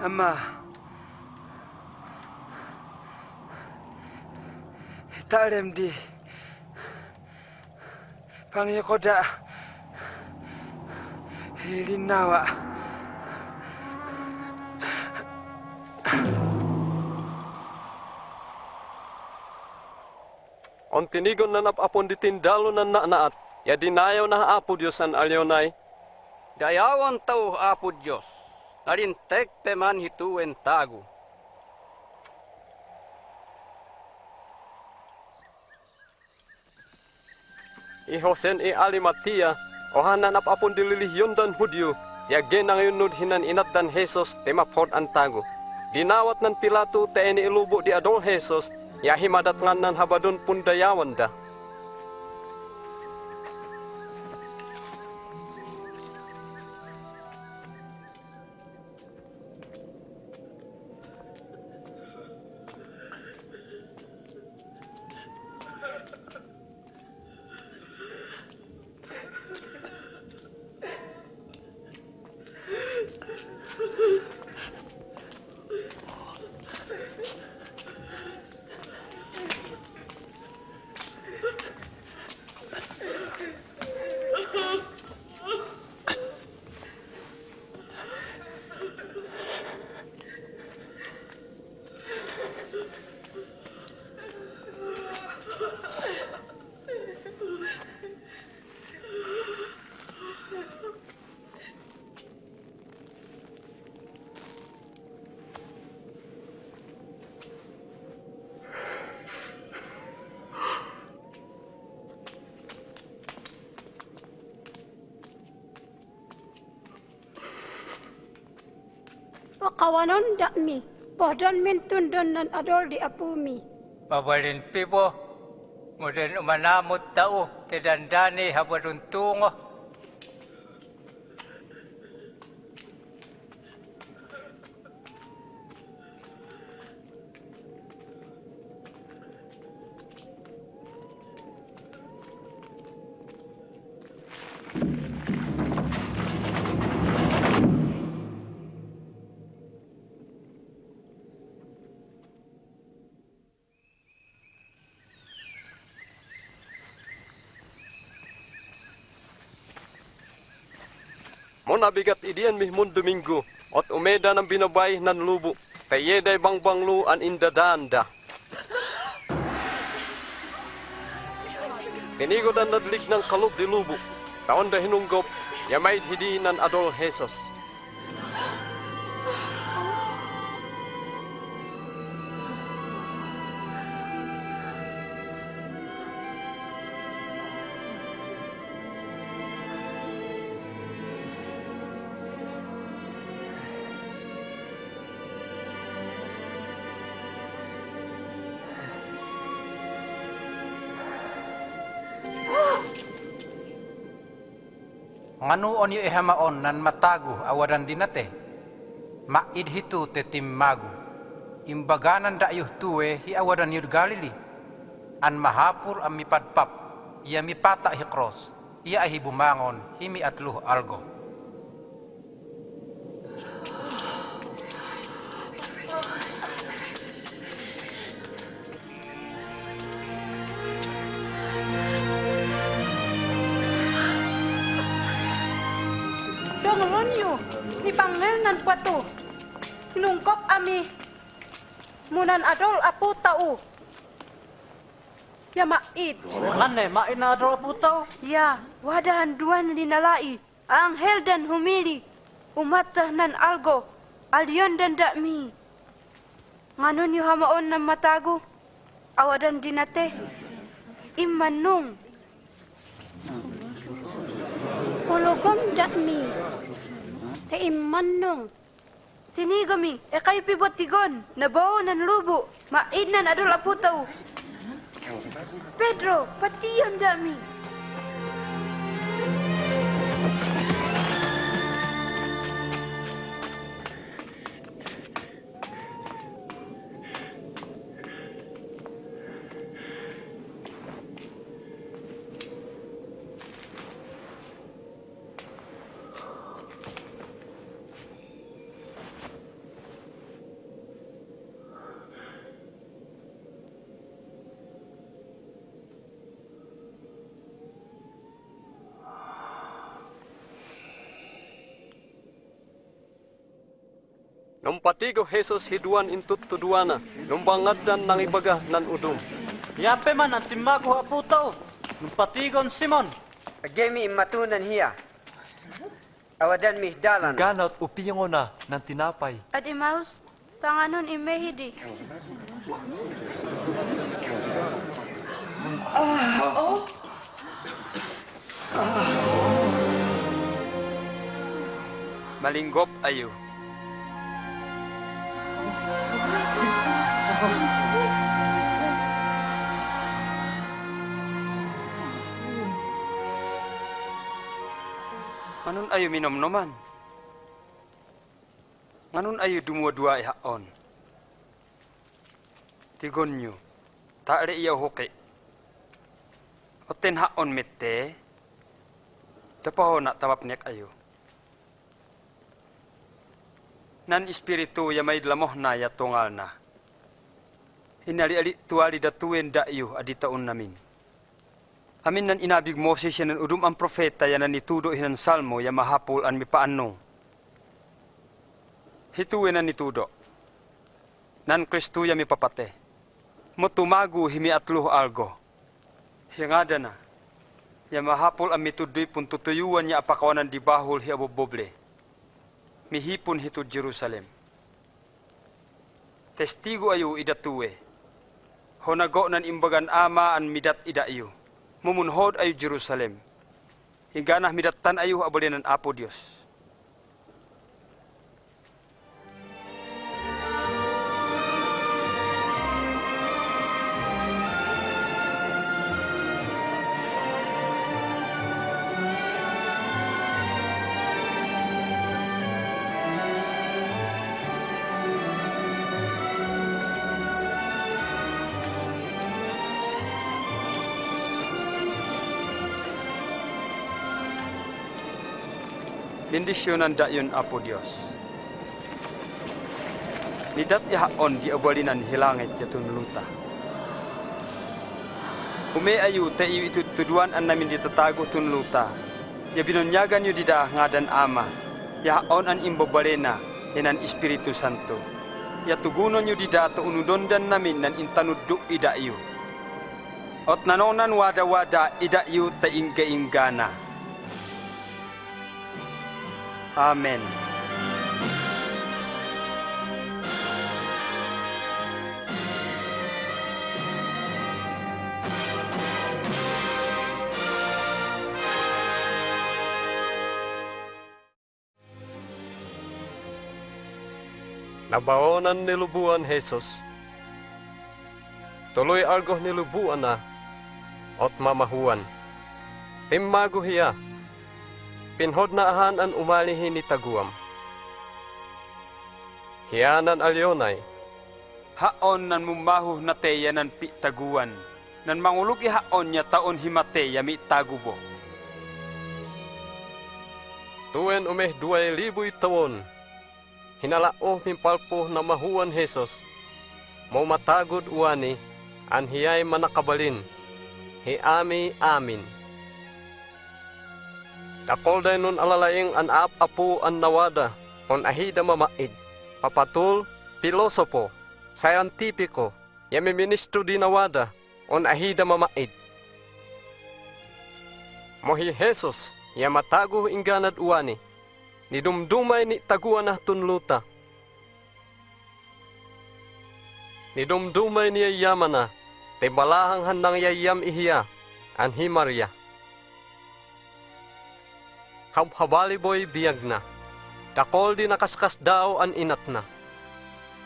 Ama, hitalem di Pangyakoda hilinawa. On tinigon na napapon ditindalo na naat, ya dinayaw na Apo Diyos an alyonay. Dayawan tau Apo Diyos, narintek peman hituen tagu. Ihosen Alimatia, ohanan apapon dililihyon dan Hudyo, yaggen ang yunod hinan inat dan Jesus temapod antago. Dinawat nan Pilato te ini ilubo di adol Jesus, yahimadat ngan nan habadon pundayawan da. Akawanon dami, podon min tundon nan adol di apumi. Mabalin pibo, mudin umanamot tao, tidandani habadun tungo. Muna bigat idian mihmun Domingo, ot umeda ng binabay nan lubo, tayeday bangbanglu an indadanda. Tinigo dan nadlig ng kalub di lubo, taon da hinunggop, yamait hidi nan adol Jesus. Nganu on yu ihamaon nan matagu awadan dinate. Maid hitu te timmagu. Imbaganan da yuh tuwe hi awadan yud Galili. An mahapur am mipadpap. Ia mipata hi cross. Ia ahi bumangon himi atluh algo. Donglonyo, ni pangel nan patu. Nungkop ami. Munan adol apu tau. Ya maid. Mane, maid na adol apu tau? Ya, wadahan duan linalai. Anghel dan humili. Umatah nan algo. Alion dan dakmi. Nganun yu hamaon nan matagu. Awadan dinate. Imanung. Hulugom dakmi. Te imanong. Tinigami, ekay pibot tigon. Nabaw nan lubo. Maid nan adol apu tau. Pedro, patiyan dami. Numpatigo Jesus hiduan intut tuduana, numbangadan nang ibaga nan udum. Yape man ang timago apu tau. Numpatigon Simon. Agemi imatunan hiya. Awadan mi dalan. Ganot upingo na ng tinapay. Adimaus, tanganon imehidi. Malinggop ayo. Nganun ayo minom-noman? Nganun ayo dumua-dua ihaon? Tigon nyo, tak re iya hoki. Oten haon mete, dapaho nak tamap niyak ayo. Nan espiritu ya may dlamoh na ya tungal na. Hinali-ali tuali datuen dayo aditaon namin. Amin nan inabig Moses yan ang udum ang profeta yan ang nitudo hinan salmo ya mahapul an mipaanong. Hituin ang nitudo. Nan Kristo ya mipapate. Mutumagu himi atluh algo. Hingada na. Ya mahapul ang mitudoy pun tutuyuan niya apakawanan di bahul hi aboboble. Mihipon hito Jerusalem. Testigo ayo idatuwe. Honago nan imbagan ama an midat idayo. Mumunhod ayo Jerusalem. Hingganah midatan ayo abalinan Apo Dios. bendisyonan dayon Apo Dios. Nidat yahaon di abalinan hilangit yatun luta. Umeayu te iyu itu tuduan an namin ditatago tun luta. Ya binunyagan yu dida ngadan ama. Yahaon an imbabalena hinan Espiritu Santo. Ya tugunon yu dida to unudondan namin nan intanuduk ida iyu. Ot nanonan wada-wada ida iyu te ingga-inggana. Amen. Nabaonan nilubuan Jesus. Tuloy argoh nilubuan na ot mamahuan. Timmago hiya. Pinhod na ahan an umalihin ni taguam. Hiyanan alyonay. Haon nan mumahu na teya nan pi taguan. Nan mangulog haon niya taon himate ya mi tagubo. Tuen umeh 2,000 taon. Hinalao pimpalpo na mahuan Jesus. Mau matagod uani, an hiyay manakabalin. Hiami amin. Kakolday nun alalaing an apo an nawada, on ahida mamaid. Papatul, pilosopo, scientifico, yami ministro di nawada, on ahida mamaid. Mohi Jesus, yamatago ingganad uani. Nidumdumay ni taguan na tunluta. Nidumdumay ni yaman na, te balahang handang yayam ihiya, an himarya. Habhabali boy biyag na, takol di nakaskas daw an inat na.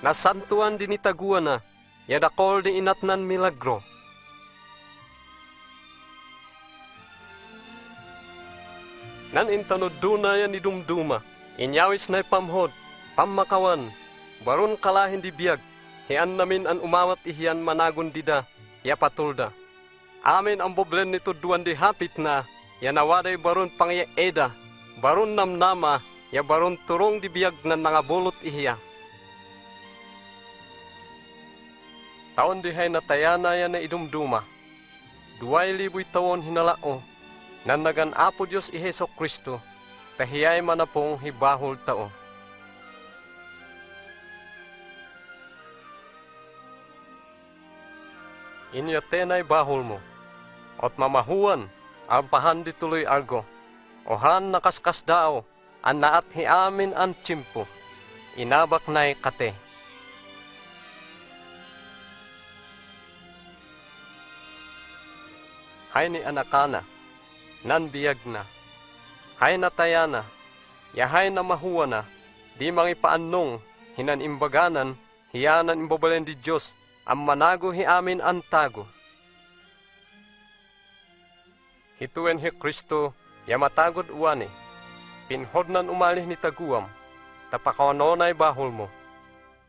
Nasantuan di ni taguan na, yadakol di inatnan milagro. Nan intanod dunayan ni dumduma, inyawis na pamhod, pamakawan, baron kalahin di biyag, hiyan namin an umawat ihiyan managon dida, ya patulda. Amin ang boblen nito duwan di hapit na, ya nawaday baron pangya eda, baron namnama, ya baron turong di biyag na nangabulot ihiya. Taon di hay natayana yan na idumduma, 2,000 taon hinalao, nanagan Apo Diyos Iheso Kristo, tahiyay manapong hibahol tao. Inyatenay bahol mo, at mamahuan, ang pahan di tuloy argo, ohan nakaskas dao, an naat hiamin ang tsimpo, inabak na'y kate. Hay ni anakana, nan biyag na, hay natayana, yahay na mahuwa na, di mangipaanong, hinan imbaganan, hiyanan imbabalen di Diyos, ang manago hiamin antago. Hituen hi Kristo, yamatagod uwani, pinhodnan umalih ni taguam, tapakawanonay bahol mo,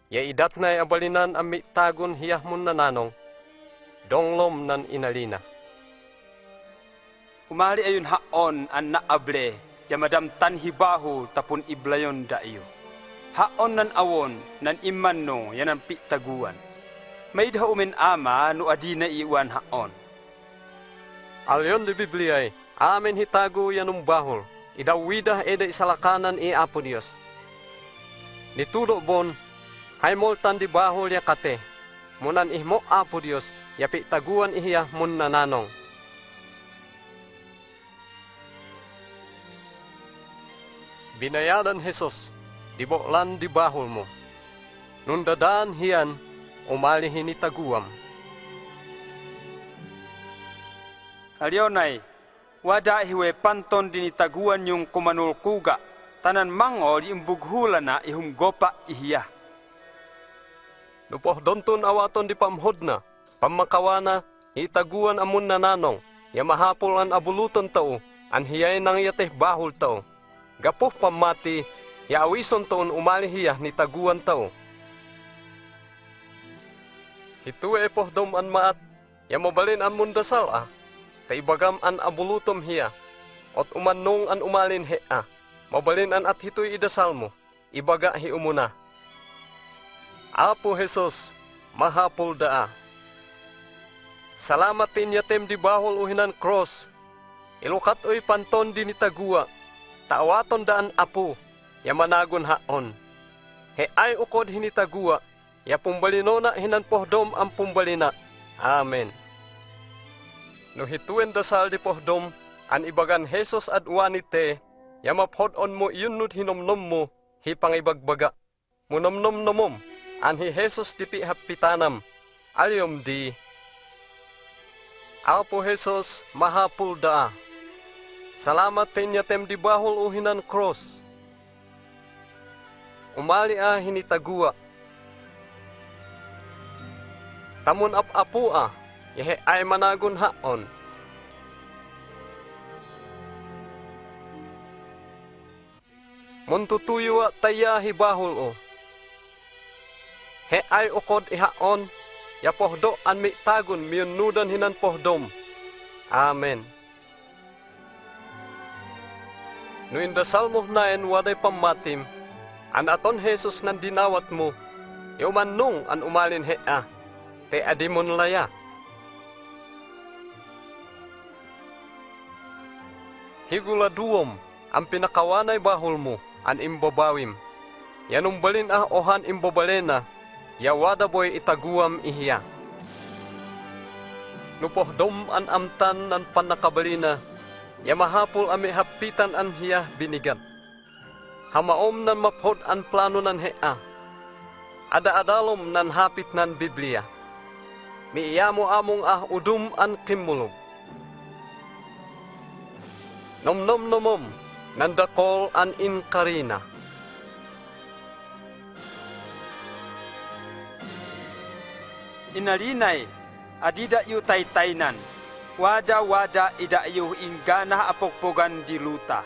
ya idat na'y abalinan ang mitagon hiyahmon nananong, donglom nan inalina. Umali ayun haon an naable, ya madam tanhibahu tapon iblayon da iyo. Haon nan awon, nan imanno, yan ang pitaguan. May daw umin ama, no adina iwan haon. Alyon di Bibliay, amin hitago yanong bahol, idawidah eda isalakanan Apo Dios. Nitudo bon, hay moltan di bahol ya kate, munan ihmo Apo Dios, ya pitaguan ihiya mun nananong. Binayadan Jesus, diboklan di bahol mo. Nundadaan hiyan, umalihin ni taguam. Alyonay, wada hiwe panton dinitaguan yung kumanul kuga, tanan mango di imbughula na ihumgopa ihiya. Lupoh donton awaton di pamhod na, pamakawana, itaguan amun nananong, yamahapol an abuluton tao, an hiyay nang yateh bahol tao. Gapuh pamati, yaawison taon umalihiyah ni taguan tao. Hitue epoh dom an maat, yamabalin an mundasal taibagam an abulutom hiya, ot umannong an umalin hea, Mabalinan at hito'y idasal mo, ibaga hi umuna. Apo Jesus, mahapul daa. Salamat tinyatem di bahol uhinan cross. Ilukat oy panton din itagua. Taawaton daan apo, yamanagon haon. He ay ukod hinitagua, ya pumbalinona hinan pohdom ang pumbalina. Amen. No hituen dasal di pohdom, an ibagan Jesus at wanite, ya maphodon mo iyunnud hinomnom mo, hi pangibagbaga. Munomnom-nomom, an hi Jesus di pihapitanam, alyom di. Apo Jesus, mahapul daa. Salamat tinyatem di bahol uhinan cross. Umali hinitagua. Tamun ap-apua, yahe ay managun haon. Muntutuyo taya hibahul o. He ay ukod ihaon, ya pohdo an tagun miyunudan hinan pohdom. Amen. No indasal mo naen waday pamatim, an aton Jesus nan dinawat mo, yumanong an umalin hea, te adimon laya. Higula duom, ang pinakawanay bahol mo, an imbabawim. Yanumbalin ohan imbabalena, yawada boy itaguam ihiya. Nupohdom an amtan nan panakabalina, yamahapul ami hapitan an hiya binigat. Hamaom nan maphod an plano nan hea. Ada-adalom nan hapit nan Biblia. Miiyamo among udum an kimulog. Nom-nom-nomom, nandakol an inkarina. Inalinay, adida yu taytaynan, wada-wada ida yu ingganah apokpogan di luta.